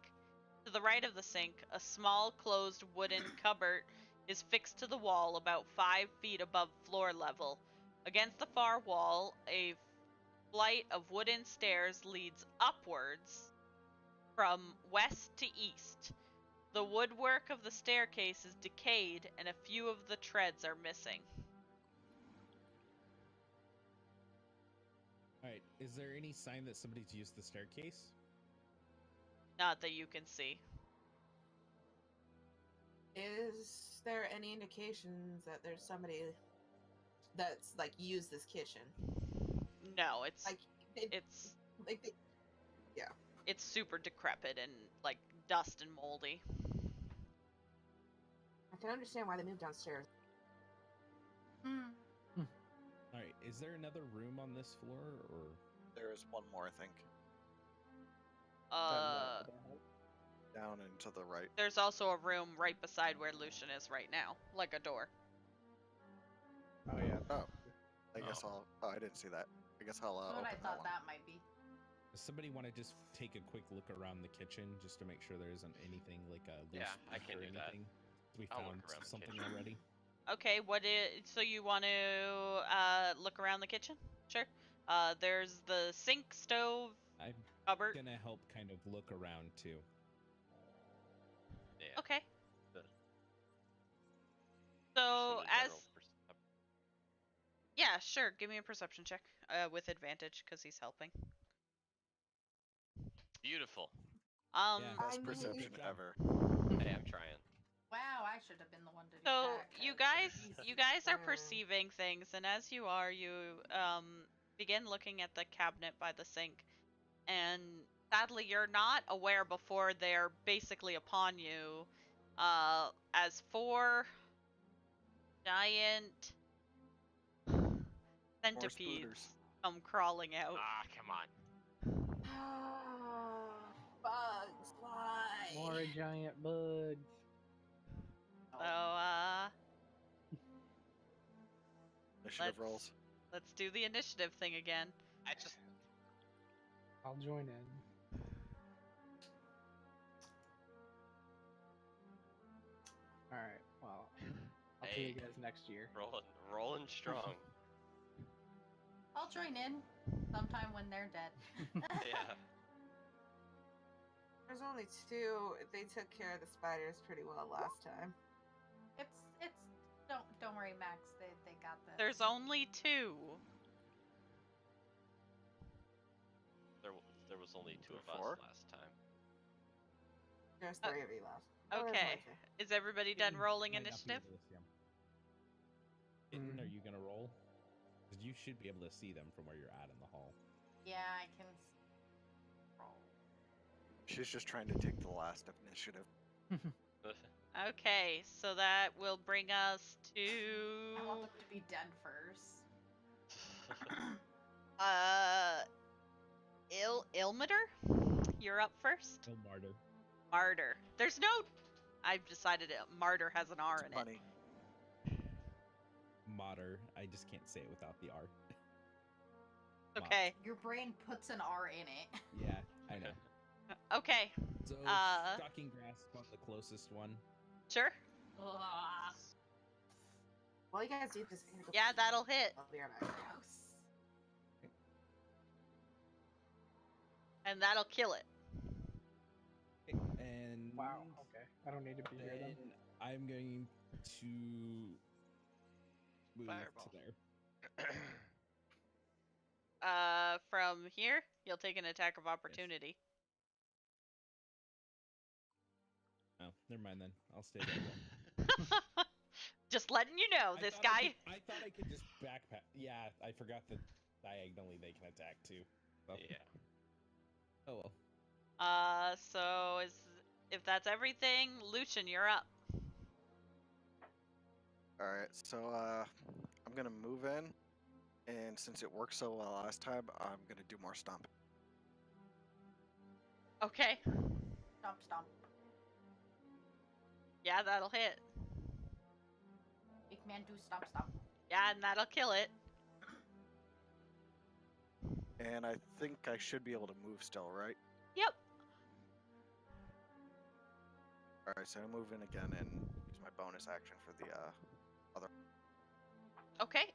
To the right of the sink, a small closed wooden cupboard is fixed to the wall about 5 feet above floor level. Against the far wall, a flight of wooden stairs leads upwards from west to east. The woodwork of the staircase is decayed and a few of the treads are missing. Alright, is there any sign that somebody's used the staircase? Not that you can see. Is there any indications that there's somebody that's like used this kitchen? No, it's Like it's like they, it's super decrepit and like dust and moldy. I can understand why they moved downstairs. Alright, is there another room on this floor, or...? There is one more, I think. Down and to the right. There's also a room right beside where Lucian is right now, like a door. Oh yeah. Oh. I guess I'll. Oh, I didn't see that. I guess I'll That's what I open thought that one. that might be. Does somebody want to just take a quick look around the kitchen just to make sure there isn't anything like a loose Yeah, I can or do that. anything? We I'll found look around the something kitchen. already. Okay, so you want to look around the kitchen? Sure. There's the sink, stove, I'm cupboard. gonna help kind of look around too. Yeah. Okay. Good. So Just as general yeah, sure. Give me a perception check with advantage because he's helping. Beautiful. Yeah. Best I mean- perception Good job. ever. Hey, I'm trying. Wow, I should have been the one to So detect, you 'cause guys, Jesus. you guys are Turn. perceiving things, and as you are, you begin looking at the cabinet by the sink, and sadly, you're not aware before they're basically upon you, as four giant centipedes come crawling out. Ah, come on. Bugs, why? More giant bugs. So Initiative rolls. let's do the initiative thing again. I just. I'll join in. Alright, well, I'll see you Hey. guys next year. Rolling strong. I'll join in sometime when they're dead. Yeah. There's only two. They took care of the spiders pretty well last time. It's don't worry, Max. They got this. There's only two. There was only two of Four? us last time. There's three of you left. Oh, there's Okay, only two. is everybody done rolling Might not be initiative? able to see 'em. Kitten, are you gonna roll? Because you should be able to see them from where you're at in the hall. Yeah, I can. Roll. She's just trying to take the last initiative. Okay, so that will bring us I want to them to be dead first. Ilmater? You're up first. No martyr. Martyr. There's no. I've decided martyr has an R in it. Funny. Mater. I just can't say it without the R. Okay. Your brain puts an R in it. Yeah, I know. Okay. So, Uh, shocking grasp on the closest one. Sure. Ugh, Well, you guys do this. Yeah, that'll hit. I'll be right back. gross. And that'll kill it. Okay, and Wow, okay. I don't need to be here then. then I'm going to move Fireball. to there. From here, you'll take an attack of opportunity. Oh, never mind then. I'll stay there. Just letting you know, this guy. I thought I could just backpack. Yeah, I forgot that diagonally they can attack too. So- Yeah. Oh well. So if that's everything, Lucian, you're up. Alright, so I'm gonna move in, and since it worked so well last time, I'm gonna do more stomping. Okay. Stomp, stomp. Yeah, that'll hit. Big man do stomp, stomp. Yeah, and that'll kill it. And I think I should be able to move still, right? Yep. Alright, so I move in again and use my bonus action for the other. Okay.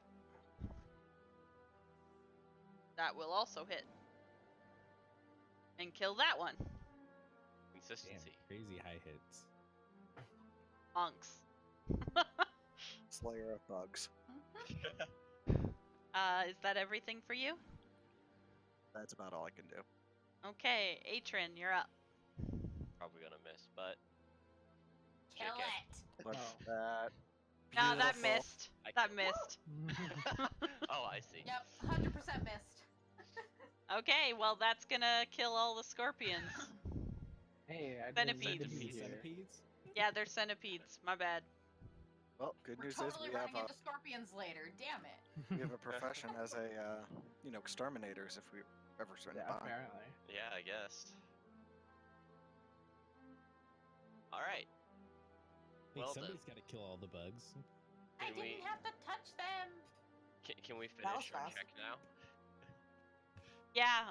That will also hit. And kill that one. Damn, Consistency. crazy high hits. Monks. Slayer of bugs. Is that everything for you? That's about all I can do. Okay, Atrin, you're up. Probably gonna miss, but Kill JK. it. But Oh. that. No, that beautiful- missed. I That killed- missed. Oh, I see. Yep, 100% missed. Okay, well that's gonna kill all the scorpions. Hey, I didn't need to Centipedes. be here. Centipedes? Yeah, they're centipedes. My bad. Well, good We're news totally is we running have into scorpions later. Damn it. we have a profession as a exterminators if we ever swing Yeah, by. apparently. Yeah, I guess. All right. Hey, Well somebody's got to kill all the bugs. I Can we- didn't have to touch them. Can we That was finish our fast. check now? Yeah,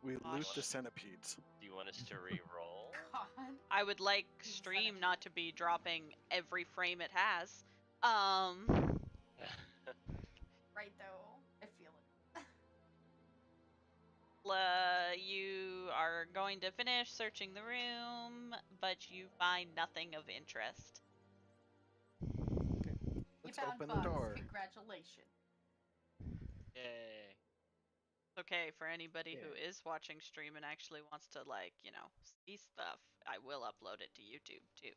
We Gosh. loot the centipedes. Do you want us to re-roll? God. I would like stream not to be dropping every frame it has. Right though. I feel it. You are going to finish searching the room, but you find nothing of interest. found open the bugs. door. Congratulations. Yay. Okay, for anybody who Yeah. is watching stream and actually wants to, like, you know, see stuff, I will upload it to YouTube too.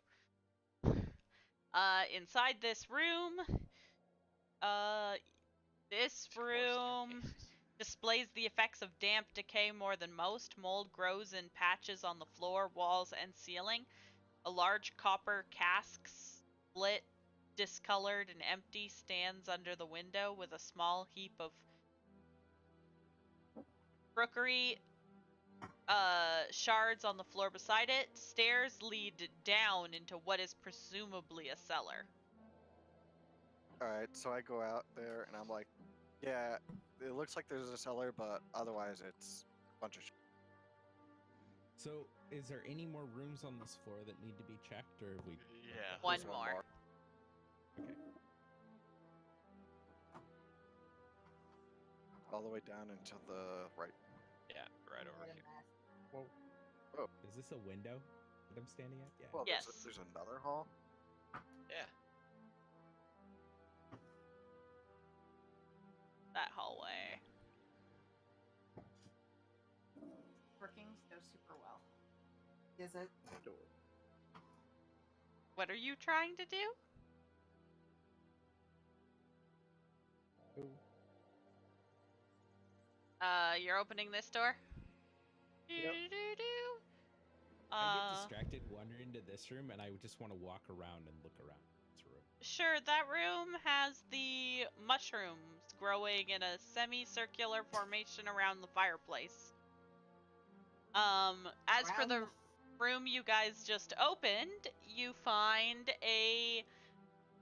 Inside this room, this 2 more room staircases. displays the effects of damp decay more than most. Mold grows in patches on the floor, walls, and ceiling. A large copper cask, split, discolored, and empty, stands under the window with a small heap of crockery shards on the floor beside it. Stairs lead down into what is presumably a cellar. Alright, so I go out there and I'm like, yeah, it looks like there's a cellar, but otherwise it's a bunch of shit. So, is there any more rooms on this floor that need to be checked, or have we? Yeah. One There's more. Okay. All the way down into the right. Yeah, right over here. Whoa. Is this a window that I'm standing at? Yeah. Well, Yes. there's another hall. Yeah. That hallway. Workings go super well. Is it? Door. What are you trying to do? Ooh. You're opening this door? Yep. I get distracted wandering into this room, and I just want to walk around and look around this room. Sure, that room has the mushrooms growing in a semicircular formation around the fireplace. As for the room you guys just opened, you find a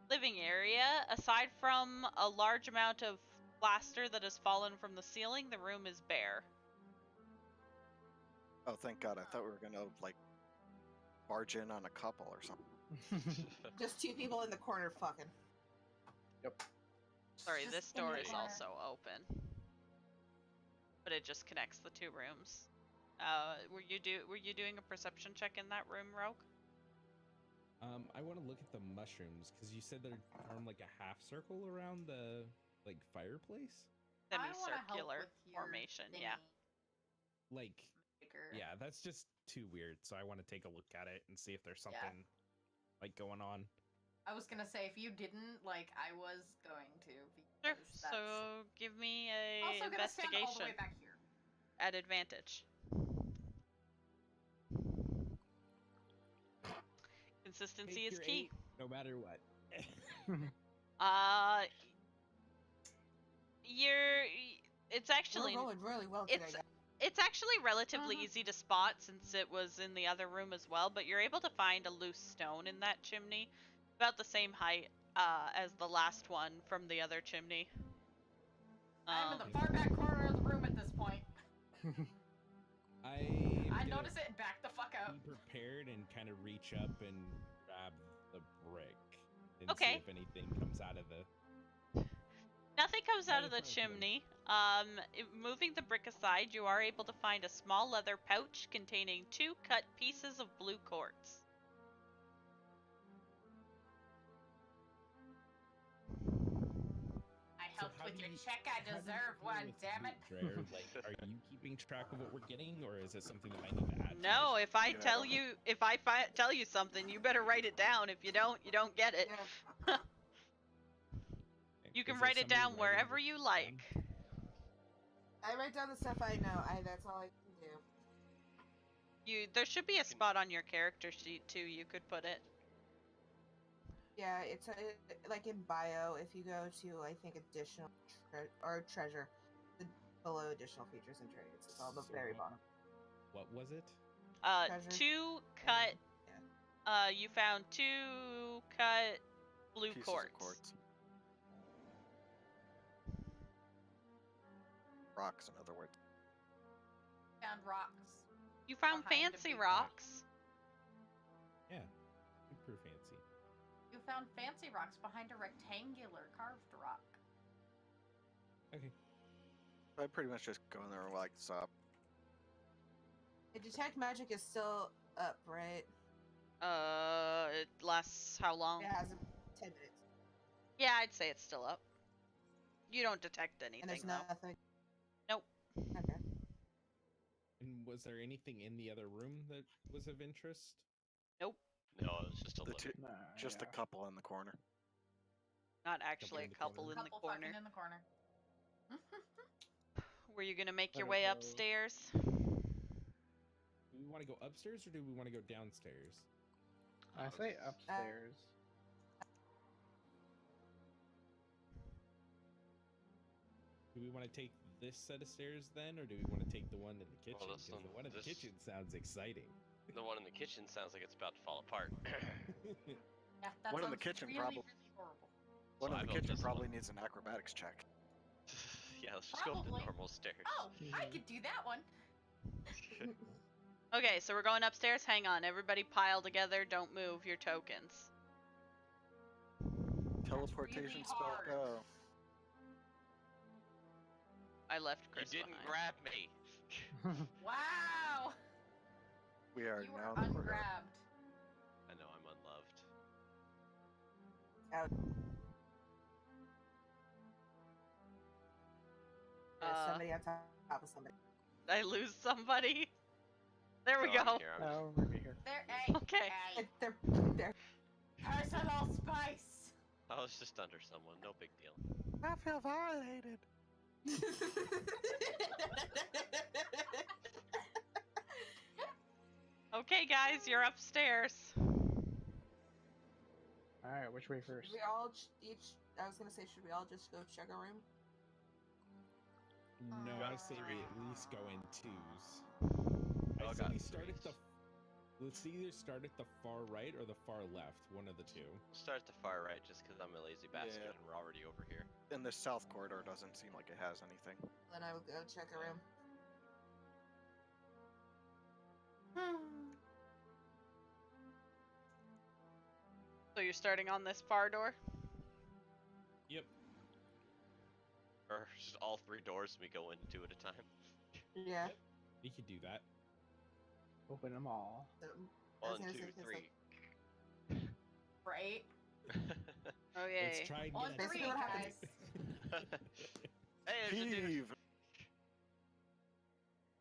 living area. Aside from a large amount of plaster that has fallen from the ceiling, the room is bare. Oh, thank God! I thought we were gonna like barge in on a couple or something. Just two people in the corner fucking. Sorry, Just this in door the is corner. also open. But it just connects the two rooms. Were you doing a perception check in that room, Rogue? I want to look at the mushrooms because you said they're formed like a half circle around the like fireplace. I wanna help Semicircular with your formation, yeah. thingy Like, maker. yeah, that's just too weird. So I want to take a look at it and see if there's something like going on. I was gonna say if you didn't, like, I was going to. Sure. Because that's So give me a also gonna stand all the investigation way back here. at advantage. Consistency Take is your key. 8, no matter what. It's actually We're rolling really well today, it's guys. it's actually relatively Mhm. easy to spot since it was in the other room as well, but you're able to find a loose stone in that chimney, about the same height as the last one from the other chimney. I'm in the far back corner of the room at this point. I notice it and back the fuck out. Be prepared and kind of reach up and grab the brick and Okay. see if anything comes out of the. Nothing comes out of the That's fine. chimney. Moving the brick aside, you are able to find a small leather pouch containing 2 cut pieces of blue quartz. I helped how with do your you- check. I how do you deserve deal one. with Damn it. loot, Dreher? Like, are you keeping track of what we're getting, or is it something that I need to add? to No, my- if I Yeah, tell don't- you, if I tell you something, you better write it down. If you don't get it. Yeah. You Is can there write it somebody down writing wherever this you down? like. I write down the stuff I know. That's all I can do. There should be a spot on your character sheet too. You could put it. Yeah, it's like in bio. If you go to, I think, additional treasure, below additional features and trades, it's on the very So- bottom. What was it? Treasure. 2 cut. Yeah. You found 2 cut blue Pieces quartz. of quartz. Rocks, in other words. Found rocks. You found Behind a fancy big rocks. Yeah, super fancy. You found fancy rocks behind a rectangular carved rock. Okay. I pretty much just go in there and like stop. The detect magic is still up, right? It lasts how long? It has 10 minutes. Yeah, I'd say it's still up. You don't detect anything, And there's though. nothing. Nope. Okay. And was there anything in the other room that was of interest? Nope. No, it was just a The living. two, just a couple in the corner. Not actually in a the couple corner. in the Couple corner. fucking in the corner. Were you gonna make your Better way go. upstairs? Do we want to go upstairs or do we want to go downstairs? I say upstairs. Do we want to take this set of stairs then, or do we want to take the one in the kitchen? Well, this Because the one in the this- kitchen sounds exciting. The one in the kitchen sounds like it's about to fall apart. Yeah, that One in the sounds kitchen really, probably- really horrible. One So in I the built kitchen this probably one. needs an acrobatics check. Yeah, let's just go up the Probably. normal stairs. Oh, I could do that one. Okay, so we're going upstairs. Hang on, everybody pile together. Don't move your tokens. Teleportation really spell hard. go. I left You Chris didn't behind. grab me. Wow. We are You now were in the courtyard. ungrabbed. I know I'm unloved. There's somebody on top of somebody. Did I lose somebody? There we No, go. I'm here, I'm No, we're here. There, hey, Okay. hey. They're Personal space. I was just under someone, no big deal. I feel violated. Okay, guys, you're upstairs. All right, which way first? we all each. I was gonna say, should we all just go check a room? No, I say we at least go in twos. Oh, I say God, we start at threes. Let's either start at the far right or the far left, one of the two. Start at the far right just because I'm a lazy bastard Yeah. and we're already over here. And the south corridor doesn't seem like it has anything. Then I will go check a room. So you're starting on this far door? Yep. Or just all three doors and we go in two at a time. Yeah. We could do that. Open them all. So, I was One, gonna two, say, 'cause, three. Right? Okay. Let's try and On get Basically three, what happens. guys. Hey, there's a dude. Heave.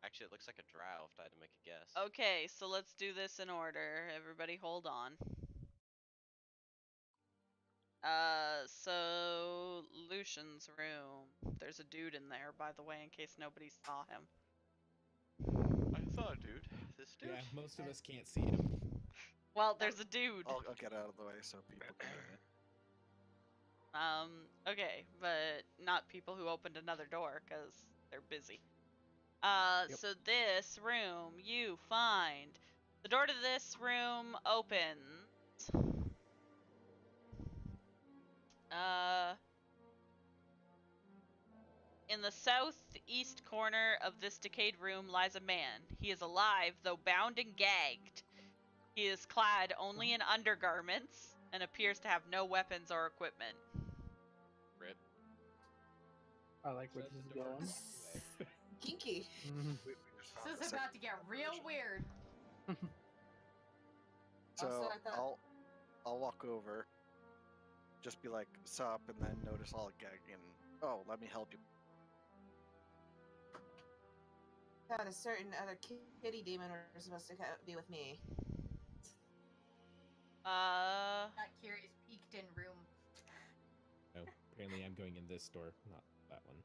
Actually, it looks like a drow if I had to make a guess. Okay, so let's do this in order. Everybody hold on. So Lucian's room. There's a dude in there, by the way, in case nobody saw him. I saw a dude. This dude. Yeah, most of us can't see him. Well, there's a dude. I'll get out of the way so people can get in. Okay, but not people who opened another door, because they're busy. Yep. So this room, you find. The door to this room opens. In the southeast corner of this decayed room lies a man. He is alive, though bound and gagged. He is clad only in undergarments and appears to have no weapons or equipment. Rip. I like where Shut this is the door. going. Kinky. We just found This the is about to get real weird. So Also, I thought- I'll walk over, just be like, sup, and then notice all gagging. Oh, let me help you. Thought a certain other kitty demon was supposed to be with me. Got curious, peeked in room. Oh, apparently I'm going in this door, not that one.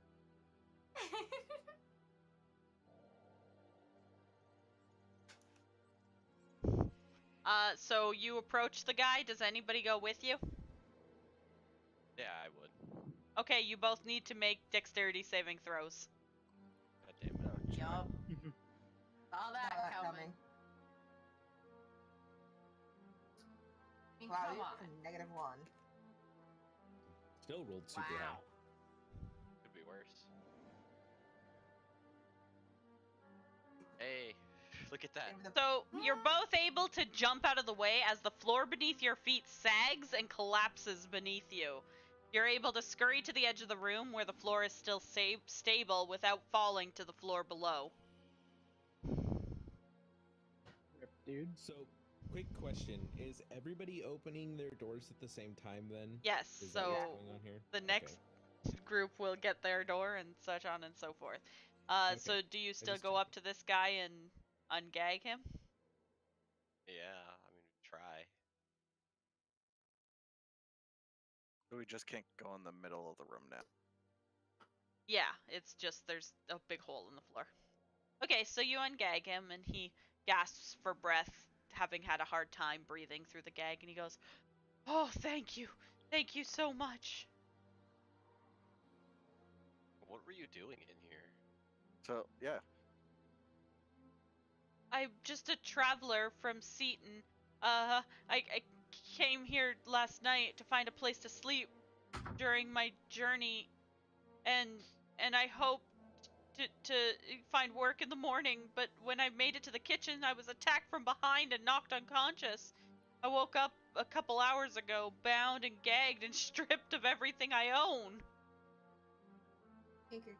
So you approach the guy. Does anybody go with you? Yeah, I would. Okay, you both need to make dexterity saving throws. God damn it. Yup. Saw that Saw that coming. I mean, Wow, come you're on. from -1. Still rolled super Wow. Could be worse. Hey, look at that. Give the- So you're both able to jump out of the way as the floor beneath your feet sags and collapses beneath you. You're able to scurry to the edge of the room where the floor is still stable without falling to the floor below. Rip, dude. So, quick question: is everybody opening their doors at the same time? Then Yes. is that what's So going on here? the next group will get their door and such on and so forth. Okay. So do you still just go up to this guy and ungag him? Yeah, I mean, try. So we just can't go in the middle of the room now. Yeah, it's just there's a big hole in the floor. Okay, so you ungag him and he gasps for breath, having had a hard time breathing through the gag, and he goes, "Oh, thank you. Thank you so much." What were you doing in here? So yeah, I'm just a traveler from Seaton. I came here last night to find a place to sleep during my journey, and I hope to find work in the morning, but when I made it to the kitchen, I was attacked from behind and knocked unconscious. I woke up a couple hours ago, bound and gagged and stripped of everything I own. Tinker.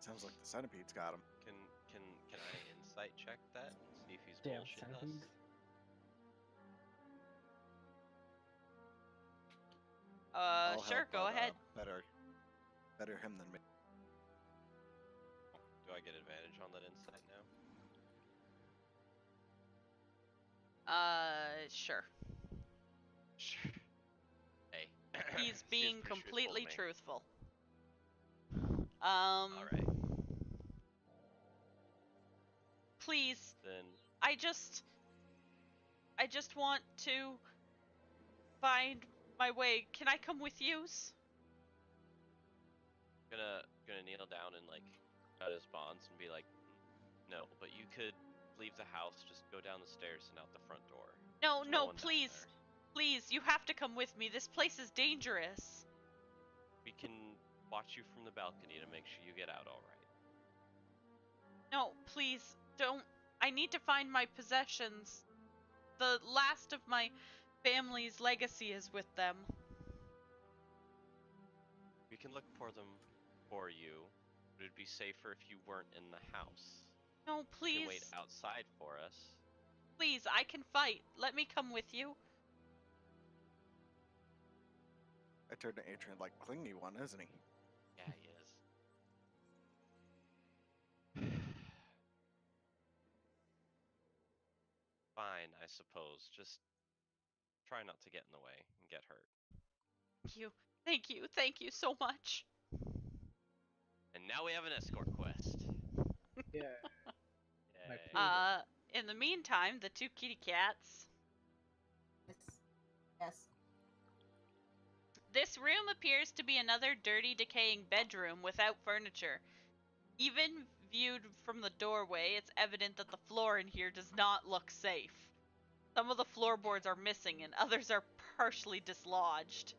sounds like the centipede's got him. Can I insight check that and see if he's Damn bullshitting us? centipedes. I'll Sure, help, go but, ahead. Better him than me. Do I get advantage on that insight now? Sure. Sure. Hey. He's Seems being pretty completely truthful truthful. All right. Please, Then I just want to find my way. Can I come with yous? gonna kneel down and like cut his bonds and be like, no, but you could leave the house, just go down the stairs and out the front door. No, There's no, one down please. there. Please, you have to come with me. This place is dangerous. We can watch you from the balcony to make sure you get out all right. No, please, don't. I need to find my possessions. The last of my family's legacy is with them. We can look for them for you, but it'd be safer if you weren't in the house. No, You please. can wait outside for us. Please, I can fight. Let me come with you. I turned to Adrian like clingy one, isn't he? Yeah, he is. Fine, I suppose. Just try not to get in the way and get hurt. Thank you so much. And now we have an escort quest. Yeah. Yay. In the meantime, the two kitty cats. Yes. This room appears to be another dirty, decaying bedroom without furniture. Even viewed from the doorway, it's evident that the floor in here does not look safe. Some of the floorboards are missing and others are partially dislodged.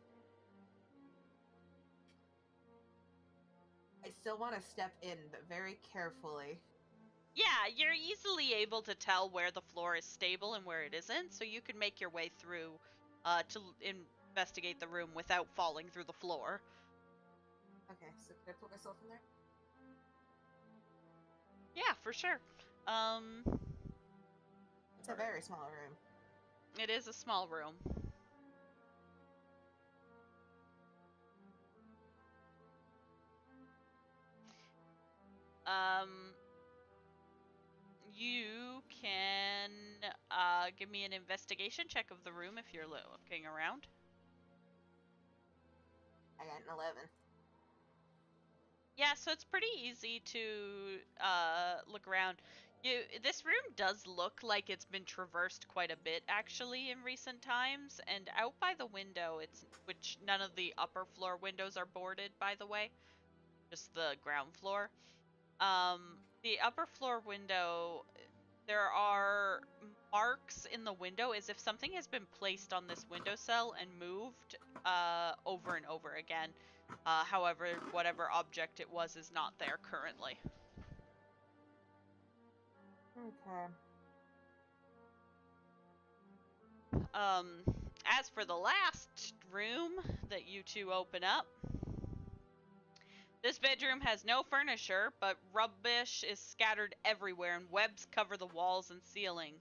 I still want to step in, but very carefully. Yeah, you're easily able to tell where the floor is stable and where it isn't, so you can make your way through to investigate the room without falling through the floor. Okay, so can I put myself in there? Yeah, for sure. It's a very small room. It is a small room. You can give me an investigation check of the room if you're looking around. I got an 11. Yeah, so it's pretty easy to look around. This room does look like it's been traversed quite a bit actually in recent times, and out by the window, which none of the upper floor windows are boarded, by the way, just the ground floor. The upper floor window, there are marks in the window as if something has been placed on this windowsill and moved over and over again. However, whatever object it was is not there currently. Okay. As for the last room that you two open up, This bedroom has no furniture, but rubbish is scattered everywhere and webs cover the walls and ceiling.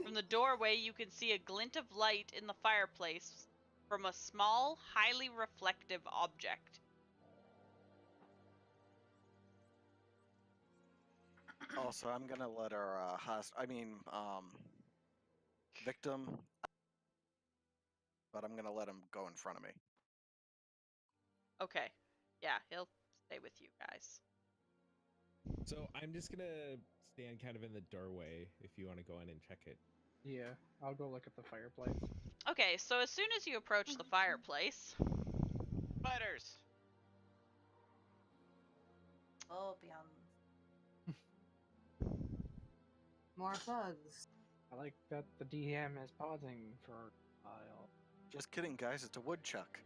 From the doorway, you can see a glint of light in the fireplace from a small, highly reflective object. Also, I'm gonna let our victim, but I'm gonna let him go in front of me. Okay. Yeah, he'll stay with you guys. So I'm just gonna stand kind of in the doorway if you want to go in and check it. Yeah, I'll go look at the fireplace. Okay, so as soon as you approach the fireplace... Spiders! Oh, beyond. More bugs. I like that the DM is pausing for a while. Just kidding, guys. It's a woodchuck.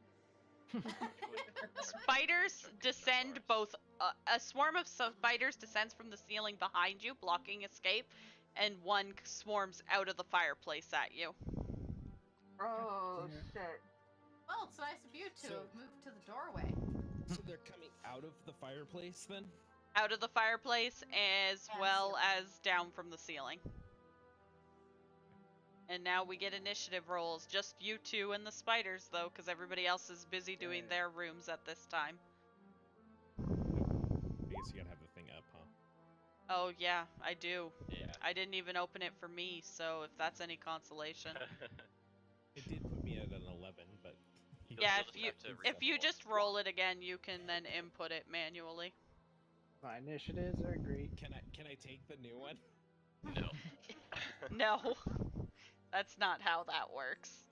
Spiders descend both... a swarm of spiders descends from the ceiling behind you, blocking escape, and one swarms out of the fireplace at you. Oh, Yeah. shit. Well, it's nice of you to So- have moved to the doorway. So they're coming out of the fireplace then? Out of the fireplace as And well ceiling. as down from the ceiling. And now we get initiative rolls. Just you two and the spiders, though, because everybody else is busy doing Yeah. their rooms at this time. I guess you gotta have the thing up, huh? Oh, yeah, I do. Yeah. I didn't even open it for me, so if that's any consolation. It did put me at an 11, but Yeah, You'll just have to if you re-roll. just roll it again, you can then input it manually. My initiatives are great. Can I take the new one? No. No, that's not how that works.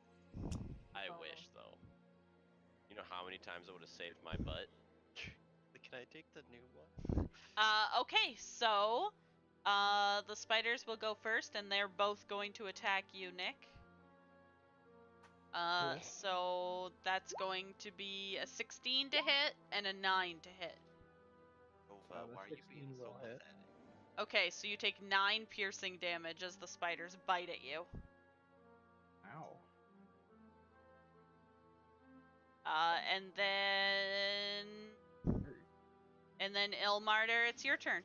I wish, though. You know how many times I would have saved my butt? Can I take the new one? Okay, so, the spiders will go first, and they're both going to attack you, Nick. Cool. So that's going to be a 16 to hit and a 9 to hit. Oh, The why are you 16 being so will hit. pathetic? Okay, so you take 9 piercing damage as the spiders bite at you. Ow. And then Ilmarder, it's your turn.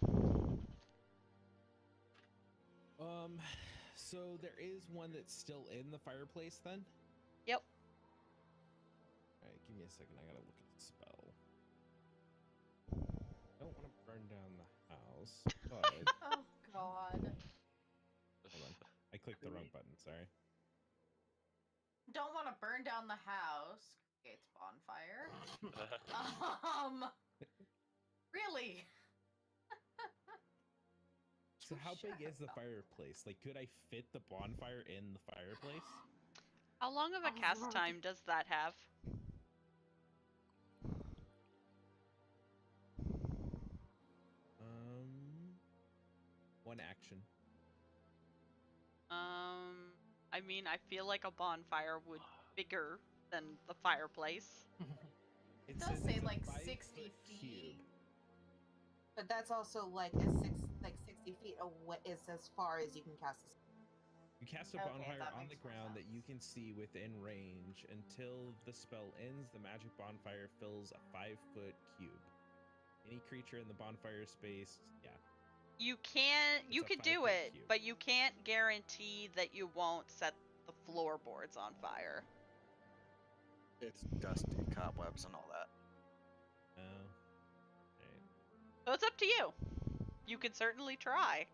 So there is one that's still in the fireplace then? Yep. Alright, give me a second, I gotta look at the spell. Don't want to burn down the house, but... Oh, God. Hold on. I clicked the wrong button, sorry. Don't want to burn down the house. It's bonfire. Really? So how big is the fireplace? Like, could I fit the bonfire in the fireplace? How long of a Oh, cast Lord. time does that have? One action. I mean, I feel like a bonfire would be bigger than the fireplace. It does says say, it's a like, 5 60 foot feet. cube. But that's also like 60 feet away is as far as you can cast a spell. You cast a Okay, bonfire that on the makes more ground that you sense. can see within range. Until the spell ends, the magic bonfire fills a 5-foot cube. Any creature in the bonfire space, yeah. You It's a could do 5-foot it, cube. but you can't guarantee that you won't set the floorboards on fire. It's dusty, cobwebs, and all that. Oh. Alright. So it's up to you. You can certainly try.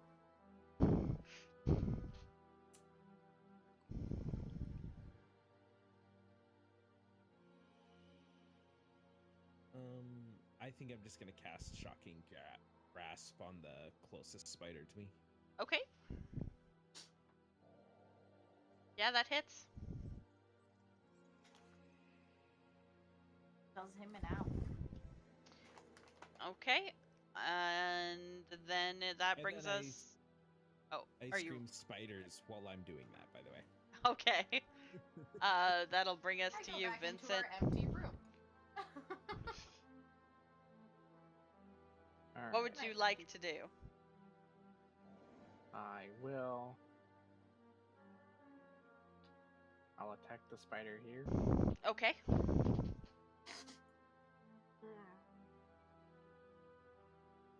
I think I'm just gonna cast Shocking Grasp on the closest spider to me. Okay. Yeah, that hits. Does him an out. Okay. And then that And brings then us... Oh, I are scream spiders while I'm doing that, by the way. you... Okay. That'll bring us I to go you, back into Vincent. our empty room. Alright. What would you Nice, like thank to do? I will. I'll attack the spider here. Okay.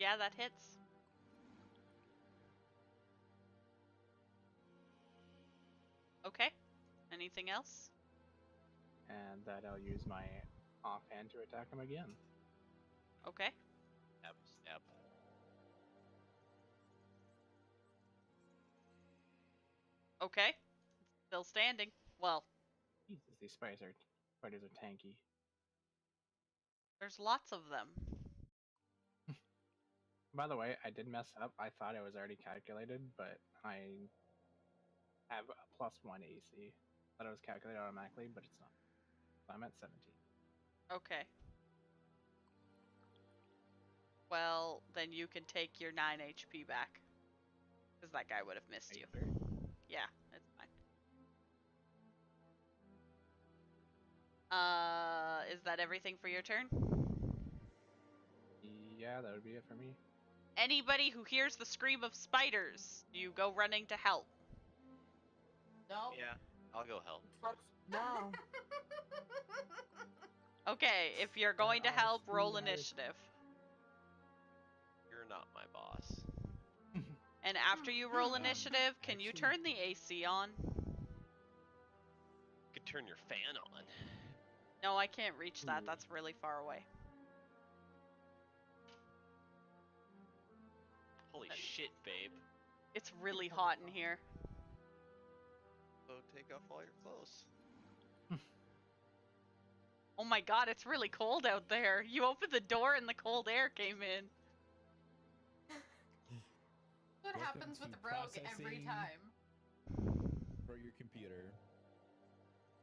Yeah, that hits. Okay. Anything else? And that I'll use my offhand to attack him again. Okay. Stab, stab. Okay. Still standing. Well, Jesus, these spiders are tanky. there's lots of them. By the way, I did mess up. I thought it was already calculated, but I have a +1 AC. Thought it was calculated automatically, but it's not. So I'm at 17. Okay. Well, then you can take your 9 HP back. Because that guy would have missed you. Yeah, it's fine. Is that everything for your turn? Yeah, that would be it for me. Anybody who hears the scream of spiders, do you go running to help? Nope. Yeah, I'll go help. No. Okay, if you're going to There are help, roll spiders. initiative. You're not my boss. And after you roll initiative, can you actually- turn the AC on? You could turn your fan on. No, I can't reach that. Ooh. That's really far away. Holy shit, babe. It's really hot in here. So take off all your clothes. Oh my god, it's really cold out there. You opened the door and the cold air came in. What Welcome happens with to Rogue every processing. time? For your computer.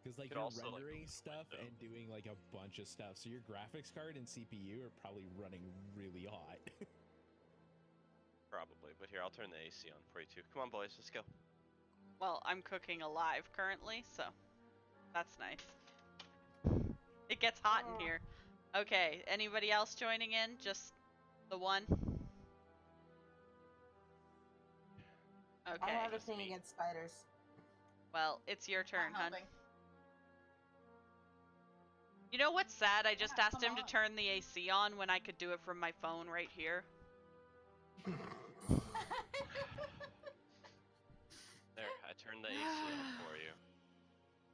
Because like Could you're also, like, rendering open the stuff window. and doing like a bunch of stuff, so your graphics card and CPU are probably running really hot. Probably, but here, I'll turn the AC on for you too. Come on, boys, let's go. Well, I'm cooking alive currently, so that's nice. It gets hot in here. Okay, anybody else joining in? Just the one? I Okay. have a Just thing me. against spiders. Well, it's your turn, Not hun. helping. You know what's sad? I just Yeah, asked come him to on. turn the AC on when I could do it from my phone right here. There, I turned the AC on for you.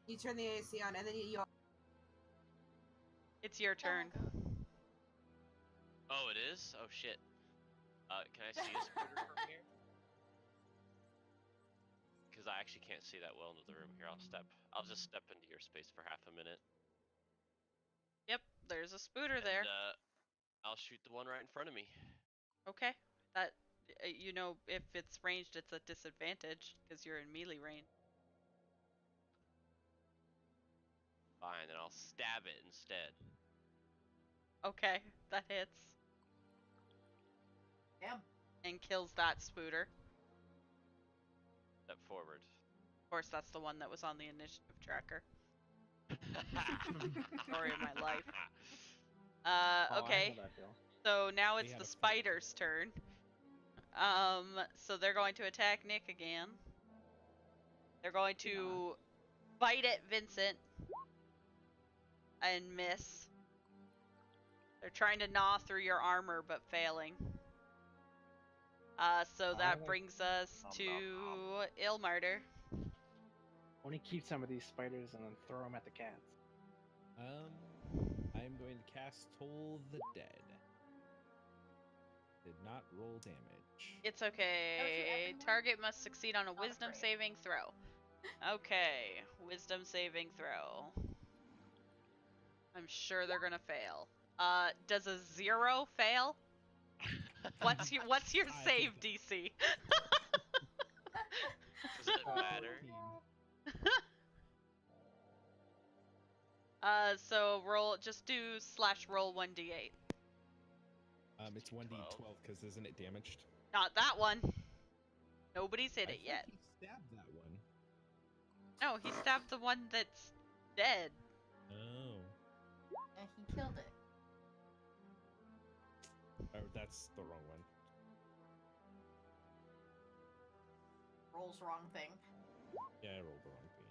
You turn the AC on, and then you. It's your turn. Oh, it is? Oh, shit. Can I see a scooter from here? Because I actually can't see that well into the room. Here, I'll just step into your space for half a minute. Yep, there's a spooter there. And, I'll shoot the one right in front of me. Okay. That, you know, if it's ranged, it's a disadvantage because you're in melee range. Fine, then I'll stab it instead. Okay, that hits Damn. and kills that spooter. Step forward. Of course, that's the one that was on the initiative tracker. Story of my life. Oh, I know Okay, that feel. so now They it's had the a fight. spider's turn. So they're going to attack Nick again. They're going to bite at Vincent and miss. They're trying to gnaw through your armor but failing. So that Alright. brings us to Ilmarter. Only keep some of these spiders and then throw them at the cats. I'm going to cast Toll the Dead. Did not roll damage. It's okay. everyone? Target must succeed on a Not wisdom afraid. saving throw. Okay, wisdom saving throw. I'm sure they're gonna fail. Does a 0 fail? What's your I save think DC? Does it matter? 14. So just do /roll 1d8. It's 1d12 because isn't it damaged? Not that one. Nobody's hit I it thought yet. He stabbed that one. No, he stabbed the one that's dead. Oh. And he killed it. Oh, that's the wrong one. Rolls wrong thing. Yeah, I rolled the wrong thing.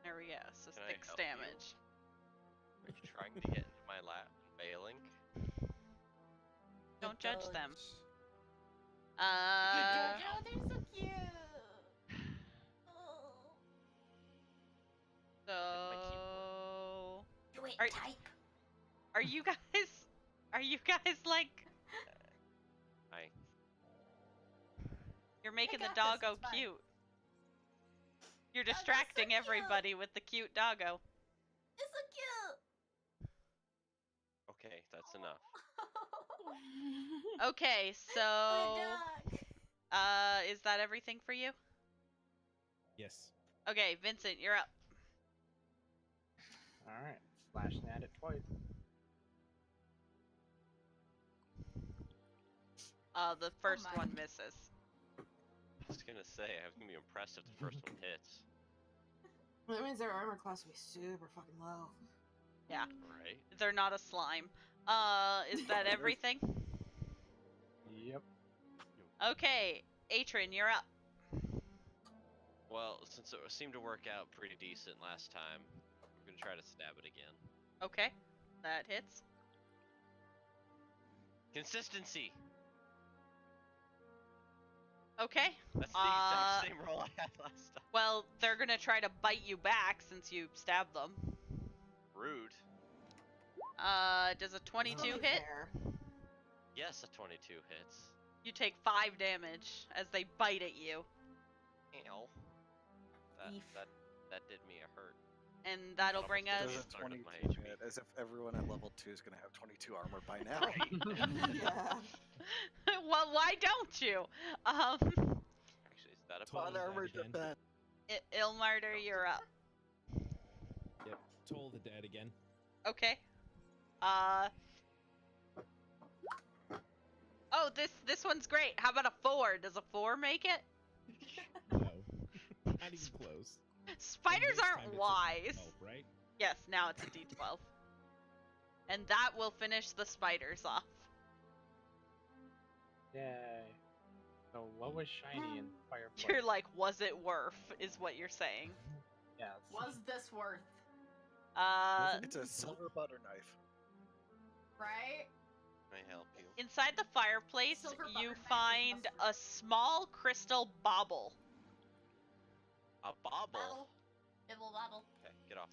There we go. So Can I 6 help you? damage. Are you trying to get into my lap and failing? judge them. Jojo, they're so cute. So Do it, Are- type. are you guys like Hi. you're making the got this, doggo it's fine. cute? You're Doggo's so distracting cute. everybody with the cute doggo. It's so cute. Okay, that's enough. Okay, so dog. is that everything for you? Yes. Okay, Vincent, you're up. Alright, slashing at it twice. The first my. one misses. I was gonna say, I was gonna be impressed if the first one hits. That means their armor class will be super fucking low. Yeah, Right? they're not a slime. Is that everything? Yep. Okay, Atron, you're up. Well, since it seemed to work out pretty decent last time, I'm gonna try to stab it again. Okay, that hits. Consistency! Okay. That's the exact same roll I had last time. Well, they're gonna try to bite you back since you stabbed them. Rude. Does a 22 Totally hit? fair. Yes, a 22 hits. You take 5 damage as they bite at you, Ow. Beef. That did me a hurt. and that'll bring us. Does a Start with 22 my HP. hit, as if everyone at level 2 is going to have 22 armor by now. Yeah. Well, why don't you? Actually, is that a Totally Unarmored dead again. defense. Ilmarter, you're up. Yep. Toll the dead again. Okay. Oh, this one's great. How about a 4? Does a 4 make it? No. Not even close. Spiders And this time aren't it's a wise. D12, right? Yes, now it's a D12. And that will finish the spiders off. Yay. So what was shiny in Fireplace? You're like, was it worth? Is what you're saying. Yes. Was this worth? It's a silver butter knife. Right? May I help you? Inside the fireplace, Silver you butter knife is find mustard. a small crystal bauble. A bobble. Bobble. It'll bobble. Okay, get off.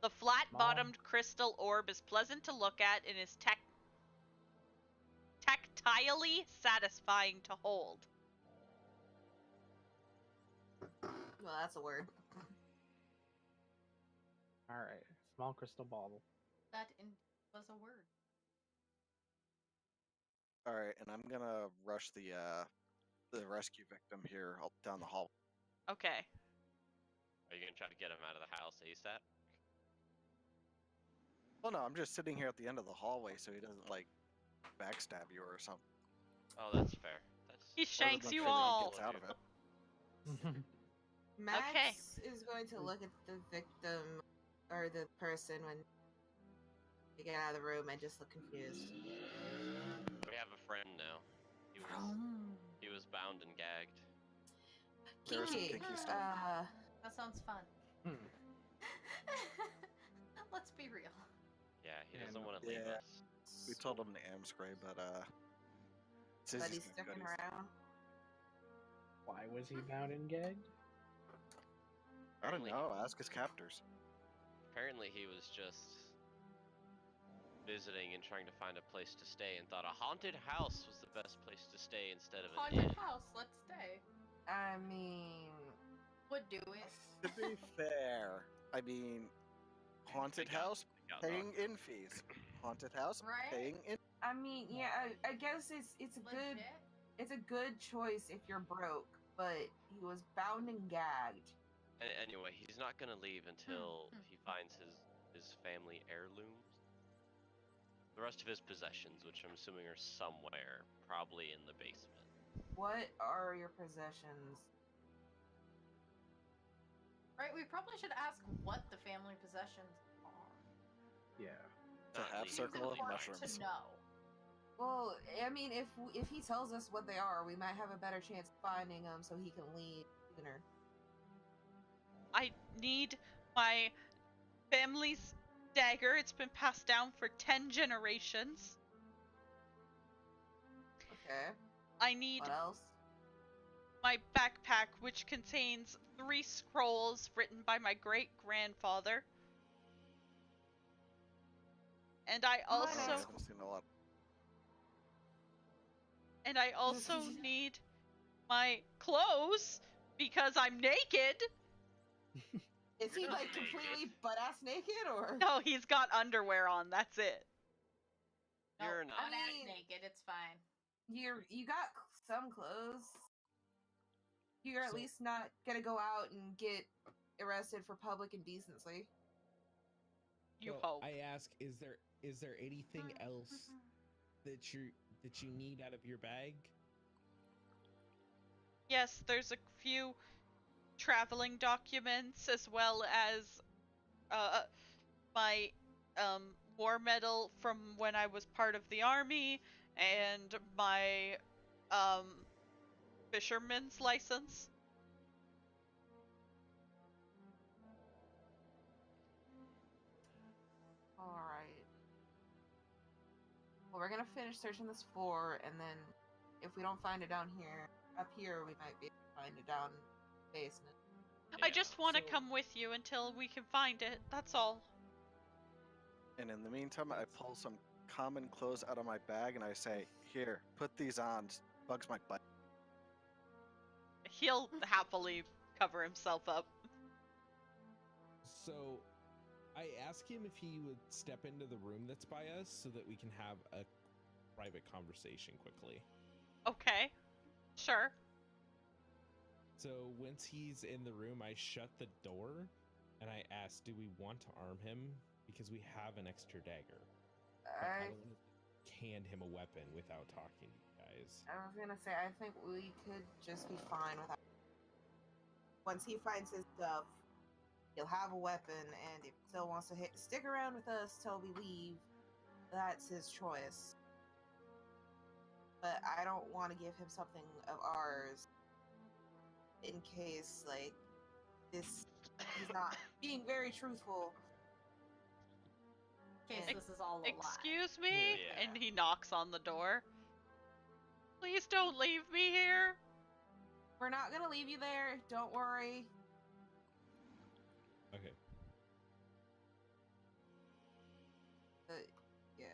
The flat-bottomed crystal orb is pleasant to look at and is tactilely satisfying to hold. Well, that's a word. Alright, small crystal bauble. That was a word. Alright, and I'm going to rush the rescue victim here down the hall. Okay. Are you gonna try to get him out of the house ASAP? Well, no, I'm just sitting here at the end of the hallway so he doesn't, like, backstab you or something. Oh, that's fair. That's He Or to shanks make you sure that he all. gets out of it. Max is going to look at the victim or the person when they get out of the room and just look confused. We have a friend now. He was bound and gagged. There is some Kinky. kinky stuff. That sounds fun. Hmm. Let's be real. Yeah, he And- doesn't want to leave Yeah. us. We told him to Amscray, but but Sissy's he's gonna sticking go to- around. Why was he bound and gagged? I don't Apparently- know. Ask his captors. Apparently he was just visiting and trying to find a place to stay and thought a haunted house was the best place to stay instead of an Haunted inn. house, let's stay. I mean, Would do it. To be fair, I mean, haunted They got- house they got paying knocked. in fees. Haunted house Right? paying in. yeah, I guess it's a good Legit. it's a good choice if you're broke, but he was bound and gagged. Anyway, he's not gonna leave until he finds his family heirlooms. The rest of his possessions, which I'm assuming are somewhere, probably in the basement. What are your possessions? Right, we probably should ask what the family possessions are. Yeah. It's a Not half leaving circle of until he mushrooms. finds To it. know. Well, I mean, if he tells us what they are, we might have a better chance of finding them, so he can leave sooner. I need my family's dagger. It's been passed down for 10 generations. Okay. I need What else? my backpack, which contains 3 scrolls written by my great-grandfather. And I Mine also is- I've seen a lot. and I also need my clothes because I'm naked. Is he You're not like completely naked. butt-ass naked, or? No, he's got underwear on. That's it. No, You're not. I'm mean- naked. It's fine. You got some clothes. You're at So- least not gonna go out and get arrested for public indecency. You Well, hope. I ask, is there anything else that you need out of your bag? Yes, there's a few traveling documents as well as my war medal from when I was part of the army and my fisherman's license. Alright. Well, we're gonna finish searching this floor, and then if we don't find it down here, up here, we might be able to find it down in the basement. I Yeah. just want to So- come with you until we can find it. That's all. And in the meantime, I pull some common clothes out of my bag and I say, "Here, put these on. Bugs my butt." He'll happily cover himself up. So, I ask him if he would step into the room that's by us so that we can have a private conversation quickly. Okay. Sure. So, once he's in the room, I shut the door and I ask, do we want to arm him? Because we have an extra dagger. But I don't want to hand him a weapon without talking to you guys. I was gonna say, I think we could just be fine without. Once he finds his stuff, he'll have a weapon, and if he still wants to stick around with us till we leave, that's his choice. But I don't want to give him something of ours in case, like, he's not being very truthful. In case And- this is all a lie. Excuse me? Yeah. And he knocks on the door. Please don't leave me here. We're not gonna leave you there. Don't worry. Okay. But yeah,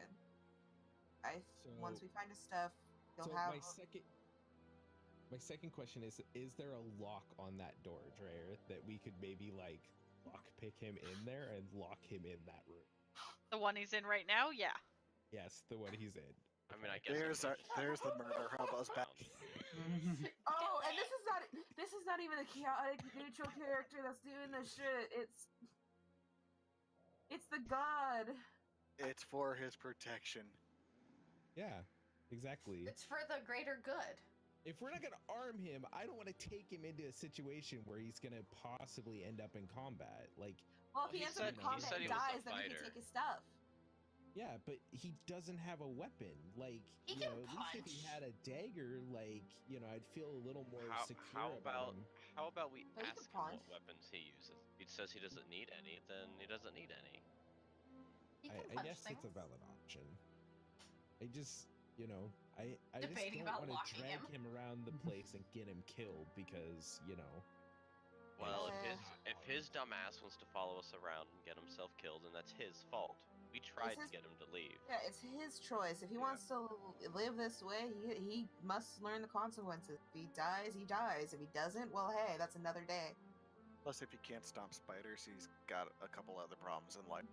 So, once we find his stuff, he'll so have. my second question is there a lock on that door, Dreyer, that we could maybe like lock pick him in there and lock him in that room? The one he's in right now? Yeah. Yes, the one he's in. I mean, I guess. There's the murder hub. I was back. Oh, and this is not even a chaotic neutral character that's doing this shit. It's the god. It's for his protection. Yeah, exactly. It's for the greater good. If we're not gonna arm him, I don't want to take him into a situation where he's gonna possibly end up in combat. Like, Well, if He he ends up in said- he combat said and he was a dies, then we can fighter. take his stuff. yeah, but he doesn't have a weapon. Like, He you can know, at least if he punch. had a dagger, like, you know, I'd feel a little more How, secure how about about him. how about we But he can ask him what punch. weapons he uses? If he says he doesn't need any, then he doesn't need any. He can I punch guess things. it's a valid option. I just, you know, I Debating just about don't want to locking drag him. him around the place and get him killed because, you know. Well, Yeah. if his dumbass wants to follow us around and get himself killed, then that's his fault. We tried to his- get him to leave. Yeah, it's his choice. If he Yeah. wants to live this way, he must learn the consequences. If he dies, he dies. If he doesn't, well, hey, that's another day. Plus, if he can't stomp spiders, he's got a couple other problems in life.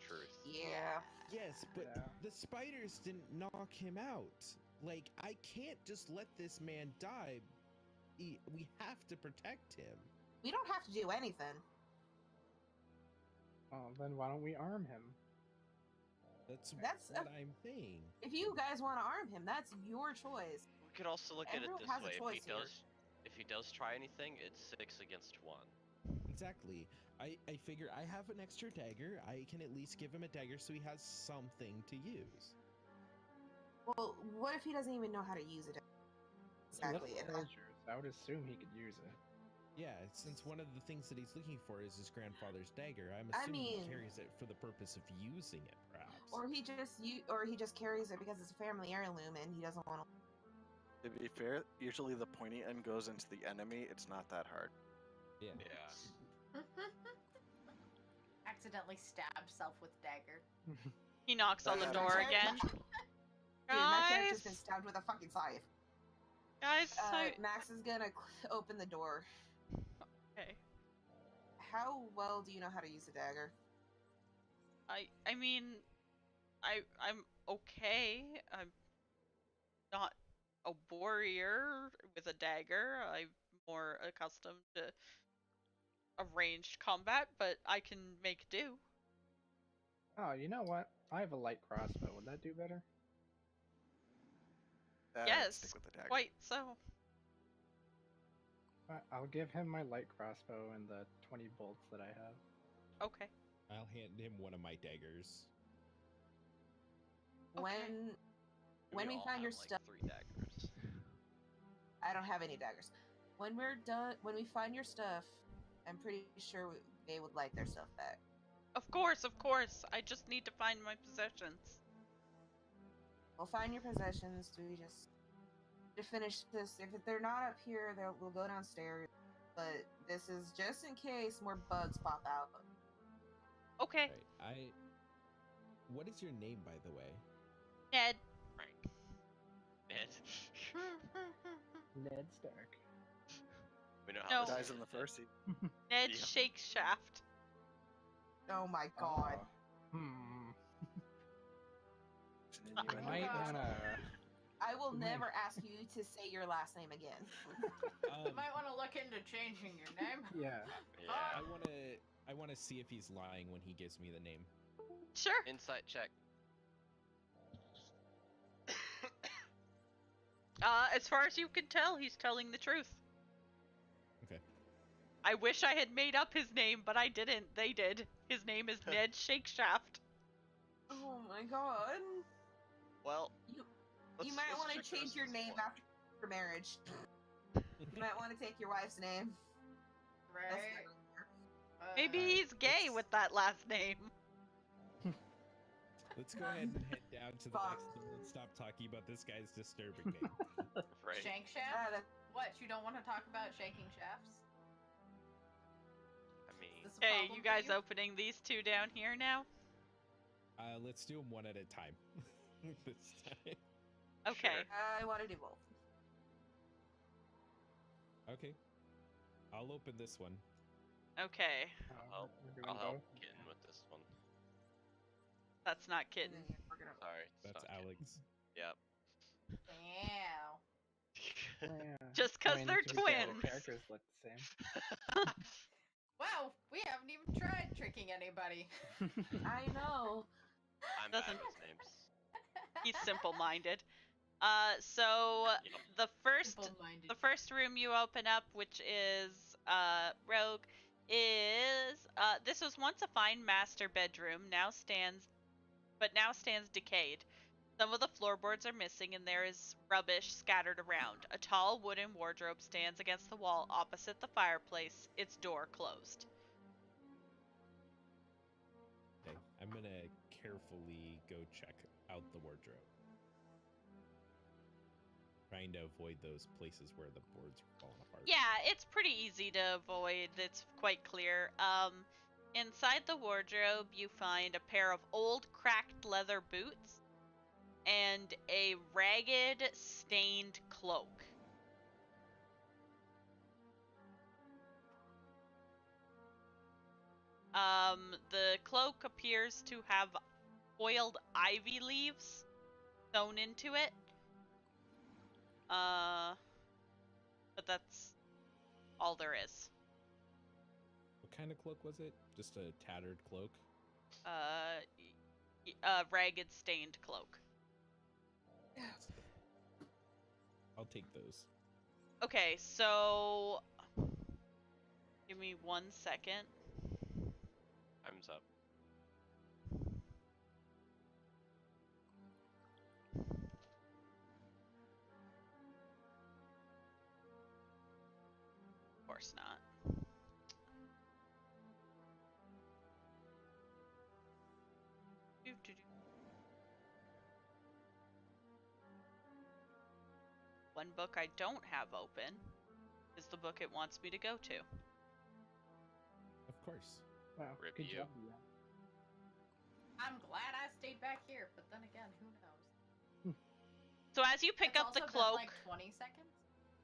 Truth. Yeah. Yes, but Yeah. the spiders didn't knock him out. Like, I can't just let this man die. We have to protect him. We don't have to do anything. Well, then why don't we arm him? That's That's what I'm saying. If you guys want to arm him, that's your choice. We could also look at it Everyone this has a way: choice here. if he does try anything, it's 6 against 1. Exactly. I figure I have an extra dagger. I can at least give him a dagger so he has something to use. Well, what if he doesn't even know how to use it? Exactly. With And soldiers, I would assume he could use it. Yeah, since one of the things that he's looking for is his grandfather's dagger, I'm I assuming mean- he carries it for the purpose of using it, perhaps. or he just carries it because it's a family heirloom and he doesn't want to To be fair, usually the pointy end goes into the enemy. It's not that hard. Yeah. Yeah. Accidentally stab self with dagger. He knocks on the Yeah, door exactly. again. Dude, my character's been Guys, stabbed with a fucking scythe. guys, Max is gonna open the door. okay. How well do you know how to use a dagger? I mean, I'm okay. I'm not a warrior with a dagger. I'm more accustomed to a ranged combat, but I can make do. Oh, you know what? I have a light crossbow. Would that do better? I'd stick Yes, with the dagger. quite so. I'll give him my light crossbow and the 20 bolts that I have. Okay. I'll hand him one of my daggers. When we all find your have, like, stuff, 3 daggers. I don't have any daggers. When we're done, when we find your stuff, I'm pretty sure they would like their stuff back. Of course, of course. I just need to find my possessions. We'll find your possessions. We just to finish this. If they're not up here, we'll go downstairs. But this is just in case more bugs pop out. Okay. Right. What is your name, by the way? Ned. Frank. Ned. Ned Stark. We know No. how this Dies in the first season. Ned Yeah. Shakeshaft. Oh my god. You might wanna. I will never ask you to say your last name again. You might want to look into changing your name. Yeah. I Yeah. wanna see if he's lying when he gives me the name. Sure. Insight check. As far as you can tell, he's telling the truth. Okay. I wish I had made up his name, but I didn't. They did. His name is Ned Shakeshaft. Oh my god. Well, You might want to check the change rest your of this name one. after marriage. You might want to take your wife's name. That's Right? Maybe Alright, he's gay let's- with that last name. Let's go ahead and head down to the Fuck. next door and stop talking about this guy's disturbing name. Right. Shank Ah, shaft? that- What? You don't want to talk about shaking shafts? I mean, Is this a Hey, problem you for guys opening these two down here now? Let's do them one at a time. This time. Okay. Sure. I want to do both. Okay. I'll open this one. Okay. We're doing I'll help both? Kitten with this one. That's not And kitten. then we're gonna. Sorry. it's That's not Kitten. Alex. Yep. Wow. Yeah. Just because I mean, they're to be fair, twins. the characters look the same. Wow, we haven't even tried tricking anybody. I know. I'm bad Doesn't- with names. He's simple-minded. So Yep. the first Simple-minded. the first room you open up, which is Rogue, is this was once a fine master bedroom, now stands decayed. Some of the floorboards are missing and there is rubbish scattered around. A tall wooden wardrobe stands against the wall opposite the fireplace, its door closed. Okay. I'm gonna carefully go check out the wardrobe. Trying to avoid those places where the boards are falling apart. Yeah, it's pretty easy to avoid. It's quite clear. Inside the wardrobe, you find a pair of old, cracked leather boots and a ragged, stained cloak. The cloak appears to have oiled ivy leaves sewn into it. But that's all there is. What kind of cloak was it? Just a tattered cloak? A ragged, stained cloak. I'll take those. Okay, so give me 1 second. Time's up. Of course not. One book I don't have open is the book it wants me to go to. Of course. Wow, Rip good you. job, yeah. I'm glad I stayed back here, but then again, who knows? So as you pick It's up the also cloak, been like 20 seconds.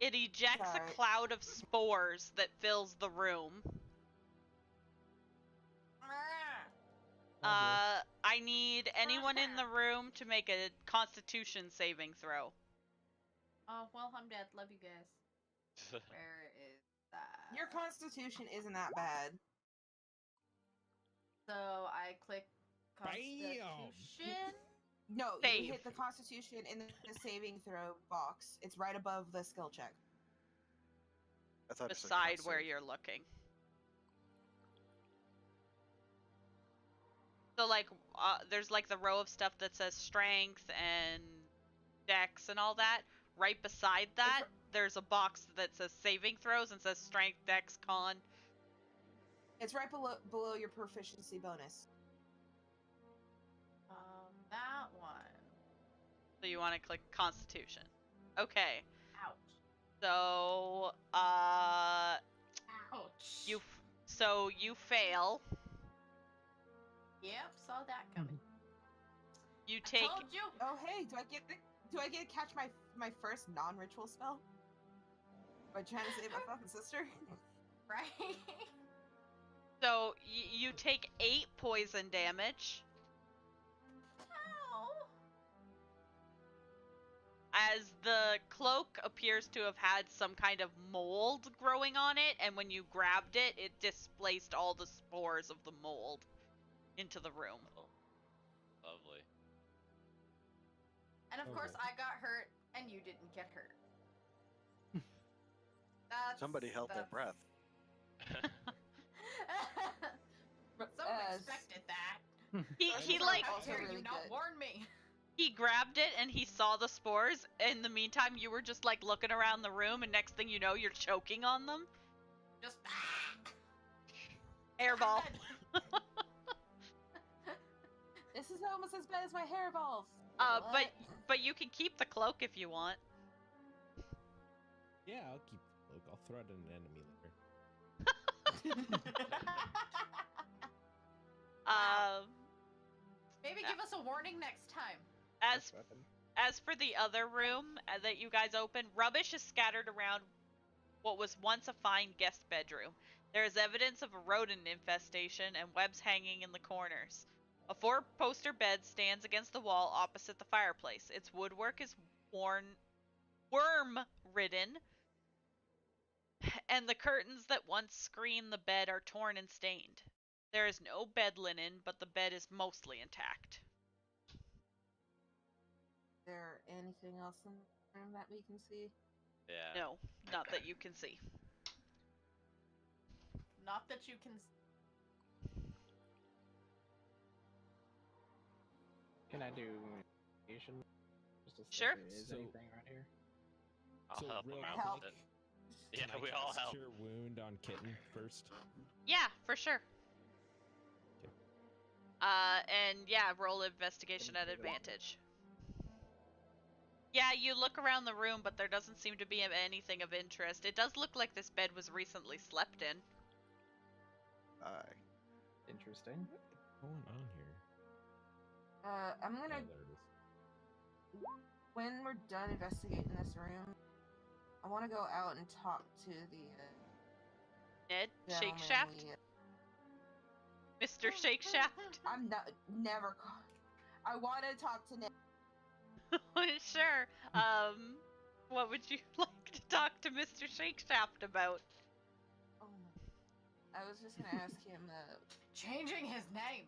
it ejects Sorry. a cloud of spores that fills the room. I need anyone in the room to make a Constitution saving throw. Oh, well, I'm dead. Love you guys. Where is that? Your constitution isn't that bad. So I click Bam! Constitution. No, Save. you hit the constitution in the saving throw box. It's right above the skill check. I thought it said Beside con where save. you're looking. So like, there's like the row of stuff that says strength and dex and all that. Right beside that, there's a box that says saving throws and says strength, dex, con. It's right below your proficiency bonus. That one. So you want to click Constitution. Okay. Ouch. So, Ouch. you fail. Yep, saw that coming. You I take. told you. Oh hey, do I get to catch my first non-ritual spell? By trying to save my fucking sister? Right. So you take 8 poison damage. Ow. As the cloak appears to have had some kind of mold growing on it, and when you grabbed it, it displaced all the spores of the mold into the room. Oh, lovely. And of course, I got hurt, and you didn't get hurt. Somebody held their breath. Someone expected that. He like How also dare really you not good. warn me? he grabbed it and he saw the spores. In the meantime, you were just like looking around the room, and next thing you know, you're choking on them. Just Airball. This is almost as bad as my hairballs. But you can keep the cloak if you want. Yeah, I'll keep the cloak. I'll throw it at an enemy later. Maybe give us a warning next time. As for the other room that you guys opened, rubbish is scattered around what was once a fine guest bedroom. There is evidence of a rodent infestation and webs hanging in the corners. A 4-poster bed stands against the wall opposite the fireplace. Its woodwork is worm-ridden, and the curtains that once screened the bed are torn and stained. There is no bed linen, but the bed is mostly intact. Is there anything else in the room that we can see? Yeah. No, not that you can see. Not that you can. Can I do investigation? Just to see Sure. if there is So- anything around here. I'll So, help real him quick, out Help. with it. can Yeah, I we all cast help. Cure Wound on Kitten first. Yeah, for sure. Okay. And yeah, roll investigation at advantage. Yeah, you look around the room, but there doesn't seem to be anything of interest. It does look like this bed was recently slept in. Aye. Interesting. What's going on here? I'm Oh, gonna, there it is. when we're done investigating this room, I want to go out and talk to the Ned, Shake gentleman Shaft, we- Mr. Shake Shaft. I'm not never. I want to talk to Nick. Sure. What would you like to talk to Mr. Shake Shaft about? Oh my. I was just gonna ask him Changing his name.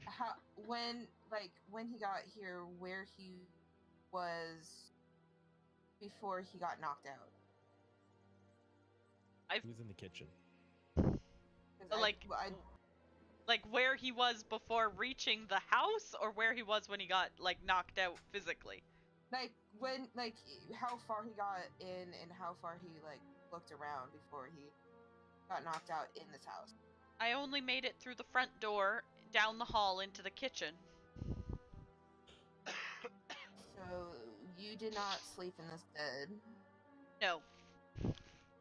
how when he got here, where he was before he got knocked out. He was in the kitchen. 'Cause Like where he was before reaching the house, or where he was when he got like knocked out physically? how far he got in and how far he looked around before he got knocked out in this house. I only made it through the front door, down the hall into the kitchen. So you did not sleep in this bed. No.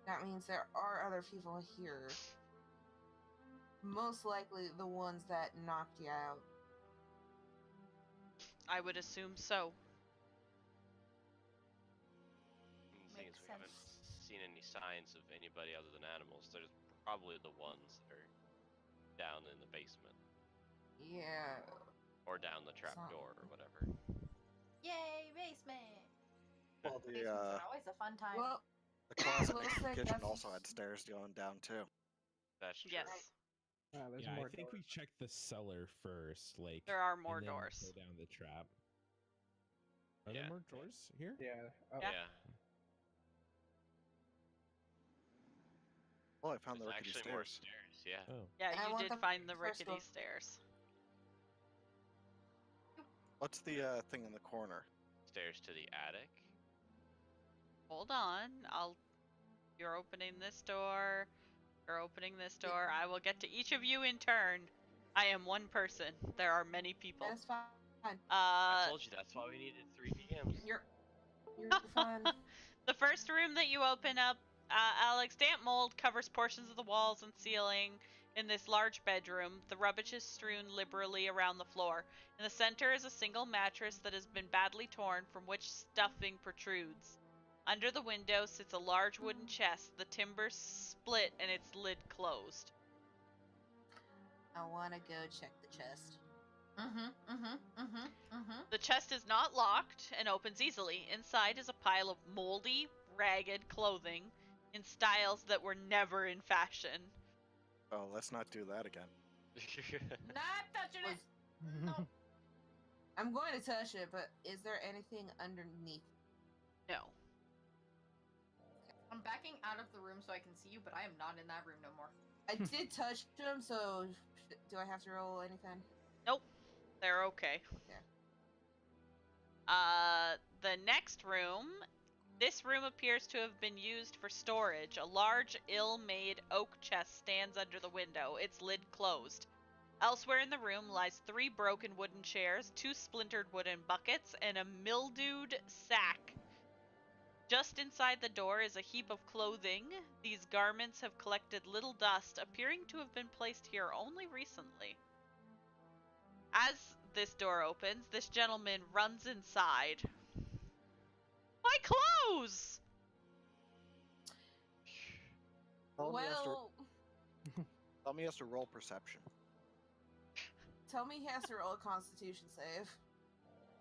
That means there are other people here. Most likely the ones that knocked you out. I would assume so. The thing is, Makes we haven't sense. seen any signs of anybody other than animals. There's probably the ones that are down in the basement. Yeah. Or down the trap door or whatever. Yay, basement! Well, Basements are always a fun time. Well, the closet We'll next to the say kitchen that's- also had stairs going down too. That's true. Yes. There's Yeah, I more think we doors. checked the cellar first, like. There are more and then doors. Go down the trap. Are Yeah. there more doors here? Yeah. Oh, Yeah. Yeah. Well, I found the There's rickety actually more stairs. stairs, yeah. Oh. Yeah, I you want did the find the first rickety door. stairs. What's the thing in the corner? Stairs to the attic. Hold on. You're opening this door. You're opening this door. I will get to each of you in turn. I am one person. There are many people. That's fine. I told you that's why we needed 3 PMs. You're fine. The first room that you open up, Alex, damp mold covers portions of the walls and ceiling in this large bedroom. The rubbish is strewn liberally around the floor. In the center is a single mattress that has been badly torn, from which stuffing protrudes. Under the window sits a large wooden chest, the timber split and its lid closed. I want to go check the chest. The chest is not locked and opens easily. Inside is a pile of moldy, ragged clothing in styles that were never in fashion. Oh, let's not do that again. Not touching it! No. I'm going to touch it, but is there anything underneath? No. I'm backing out of the room so I can see you, but I am not in that room no more. I did touch them, so do I have to roll anything? Nope. They're okay. Okay. The next room. This room appears to have been used for storage. A large, ill-made oak chest stands under the window, its lid closed. Elsewhere in the room lies 3 broken wooden chairs, 2 splintered wooden buckets, and a mildewed sack. Just inside the door is a heap of clothing. These garments have collected little dust, appearing to have been placed here only recently. As this door opens, this gentleman runs inside. My clothes! Tell me he has to Well, roll perception. tell me he has to roll a Constitution save.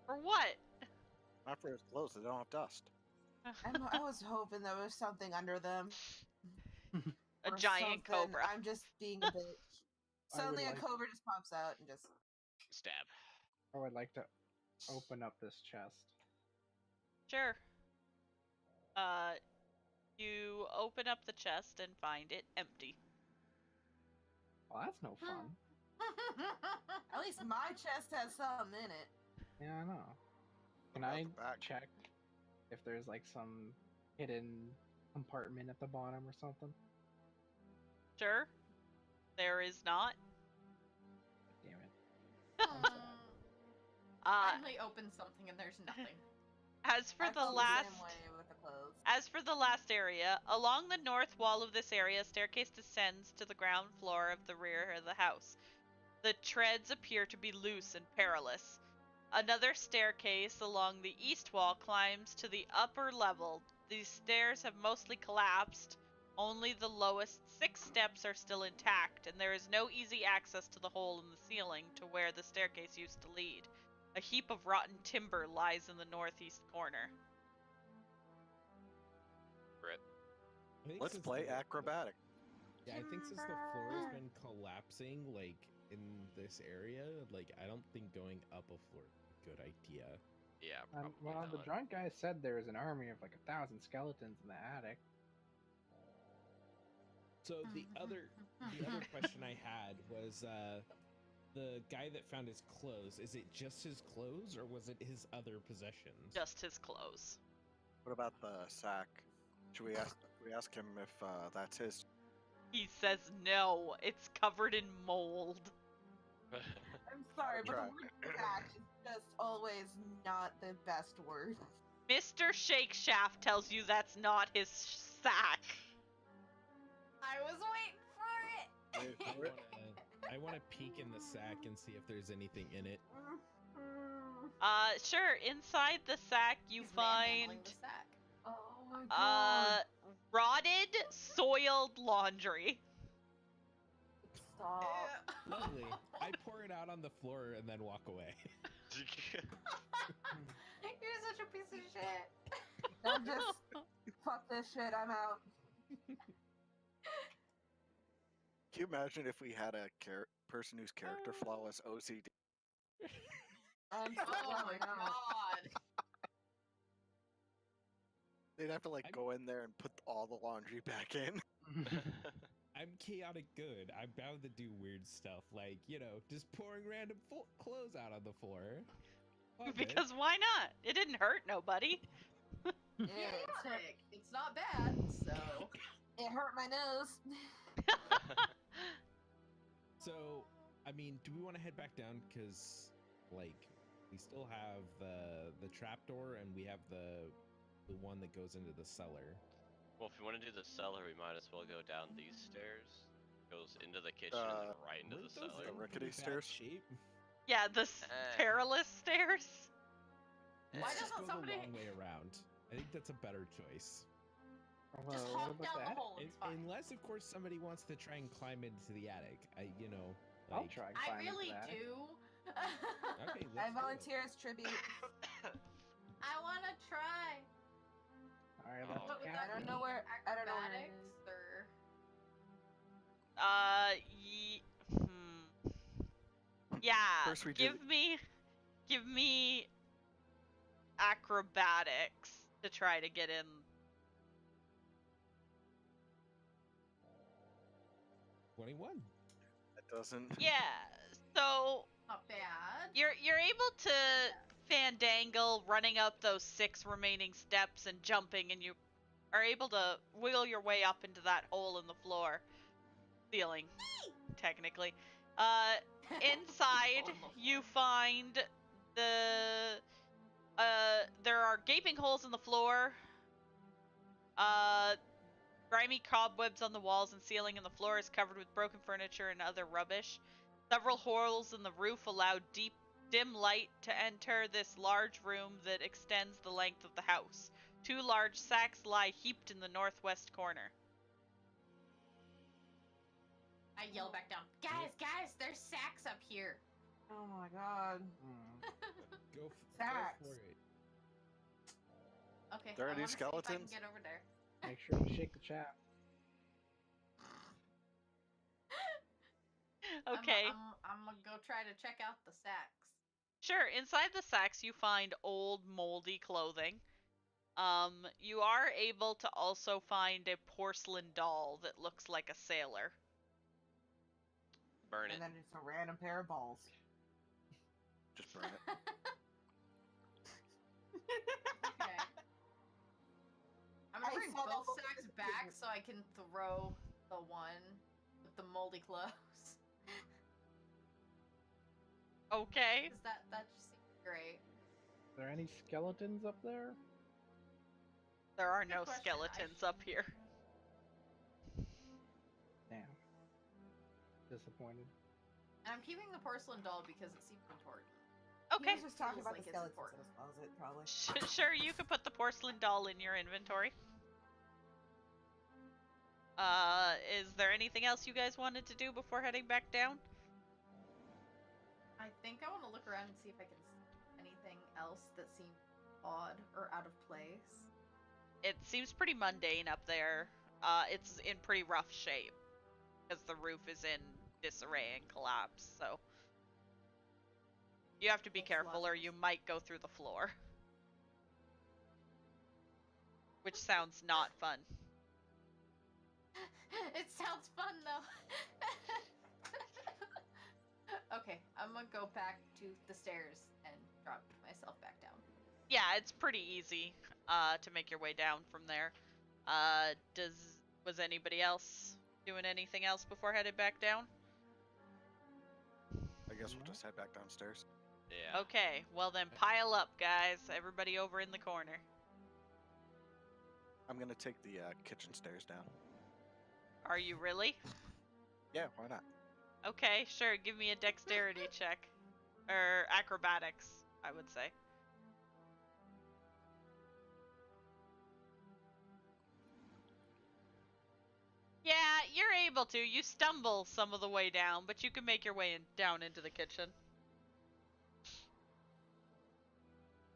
For what? Not for his clothes, they don't have dust. I was hoping there was something under them. A or giant something. cobra. I'm just being a bitch. I would Suddenly a like- cobra just pops out and just... Stab. I would like to open up this chest. Sure. You open up the chest and find it empty. Well, that's no fun. At least my chest has something in it. Yeah, I know. Can What about I the back? check if there's like some hidden compartment at the bottom or something? Sure. There is not. Damn it. I'm sad. Finally open something and there's nothing. As for I the felt last same way with the clothes. As for the last area, along the north wall of this area, a staircase descends to the ground floor of the rear of the house. The treads appear to be loose and perilous. Another staircase along the east wall climbs to the upper level. These stairs have mostly collapsed. Only the lowest 6 steps are still intact, and there is no easy access to the hole in the ceiling to where the staircase used to lead. A heap of rotten timber lies in the northeast corner. I think Let's since play the- acrobatic. Yeah, I think since the floor has been collapsing, like in this area, like I don't think going up a floor is a good idea. Yeah, probably Well, the not. drunk guy said there was an army of like 1,000 skeletons in the attic. So the other question I had was the guy that found his clothes. Is it just his clothes, or was it his other possessions? Just his clothes. What about the sack? Should we ask him if that's his? He says no. It's covered in mold. I'm sorry, but Try. the word sack is just always not the best word. Mr. Shake Shaft tells you that's not his sack. I was waiting for it. I want to peek in the sack and see if there's anything in it. Sure. Inside the sack, you He's find manhandling the sack. Oh my god. rotted, soiled laundry. Stop. Lovely. I pour it out on the floor and then walk away. You're such a piece of shit. I'm just fuck this shit. I'm out. Can you imagine if we had a person whose character flaw was OCD? I'm so Oh my god. They'd have to like go in there and put all the laundry back in. I'm chaotic good. I'm bound to do weird stuff, like, you know, just pouring random clothes out on the floor. Because why not? It didn't hurt nobody. Chaotic. It's not bad, so. It hurt my nose. So, I mean, do we want to head back down? Because, like, we still have the trapdoor and we have the one that goes into the cellar. Well, if we want to do the cellar, we might as well go down these stairs. Goes into the kitchen and then right into the cellar. The rickety stairs? Shape? Yeah, the perilous stairs. Why Let's just doesn't go somebody- the long way around? I think that's a better choice. Just What hop about down the that? hole, it's fine. Unless, of course, somebody wants to try and climb into the attic. I'll Like, try and I climb into really that. do. Okay, I let's do it. volunteer as tribute. I wanna try. Alright, Oh. let's What would count. that I don't know where. I don't know where it Acrobatics is. or Yeah. First we give me acrobatics to try to get in. 21. That doesn't. Yeah. So not bad. you're able to fandangle running up those 6 remaining steps and jumping, and you are able to wiggle your way up into that hole in the floor ceiling, technically. Inside you find there are gaping holes in the floor, grimy cobwebs on the walls and ceiling, and the floor is covered with broken furniture and other rubbish. Several holes in the roof allow dim light to enter this large room that extends the length of the house. 2 large sacks lie heaped in the northwest corner. I yell back down. Guys, there's sacks up here. Oh my god. Go Sacks. for it. Okay. There I any wanna see if I can skeletons? get over there. Make sure you shake the chat. Okay. I'm gonna go try to check out the sacks. Sure, inside the sacks you find old moldy clothing. You are able to also find a porcelain doll that looks like a sailor. Burn it. And then just a random pair of balls. Just burn it. Okay. I'm gonna I bring saw that both movie sacks as a back kid. so I can throw the one with the moldy clothes. Okay. Cause that just seems great. Are there any skeletons up there? There are Good no question. skeletons up here. Damn. Disappointed. And I'm keeping the porcelain doll because it seems important. Okay. He was just talking Feels about like the it's skeletons important. in his closet, probably. Sure, you could put the porcelain doll in your inventory. Is there anything else you guys wanted to do before heading back down? I think I want to look around and see if I can see anything else that seems odd or out of place. It seems pretty mundane up there. It's in pretty rough shape because the roof is in disarray and collapse, so you have to be Makes careful or lots of you might go through the floor. Which sounds not fun. It sounds fun though. Okay, I'm gonna go back to the stairs and drop myself back down. Yeah, it's pretty easy to make your way down from there. Was anybody else doing anything else before headed back down? I guess we'll just head back downstairs. Yeah. Okay, well then pile up, guys. Everybody over in the corner. I'm gonna take the kitchen stairs down. Are you really? Yeah, why not? Okay, sure. Give me a dexterity check. Or acrobatics, I would say. Yeah, you're able to. You stumble some of the way down, but you can make your way down into the kitchen.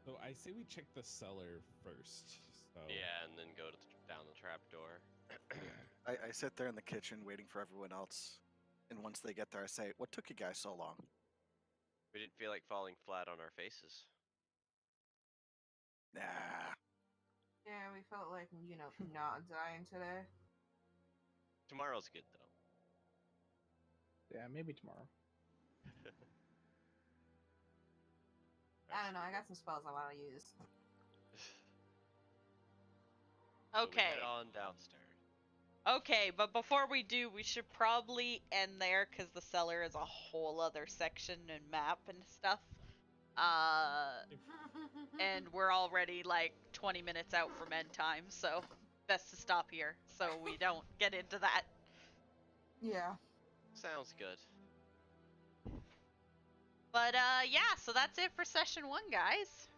So I say we check the cellar first. So Yeah, and then go down the trapdoor. I sit there in the kitchen waiting for everyone else, and once they get there, I say, "What took you guys so long?" We didn't feel like falling flat on our faces. Nah. Yeah, we felt like, not dying today. Tomorrow's good though. Yeah, maybe tomorrow. I don't know, I got some spells I want to use. So we Okay. head on downstairs. Okay, but before we do, we should probably end there because the cellar is a whole other section and map and stuff. And we're already like 20 minutes out from end time, so best to stop here so we don't get into that. Yeah. Sounds good. But yeah, so that's it for session 1, guys.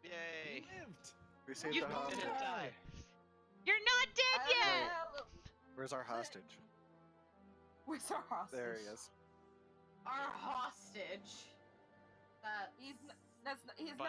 Yay! lived. We saved You the hostage. didn't die. You're not dead yet. Where's our hostage? Where's our hostage? There he is. Our hostage. He's not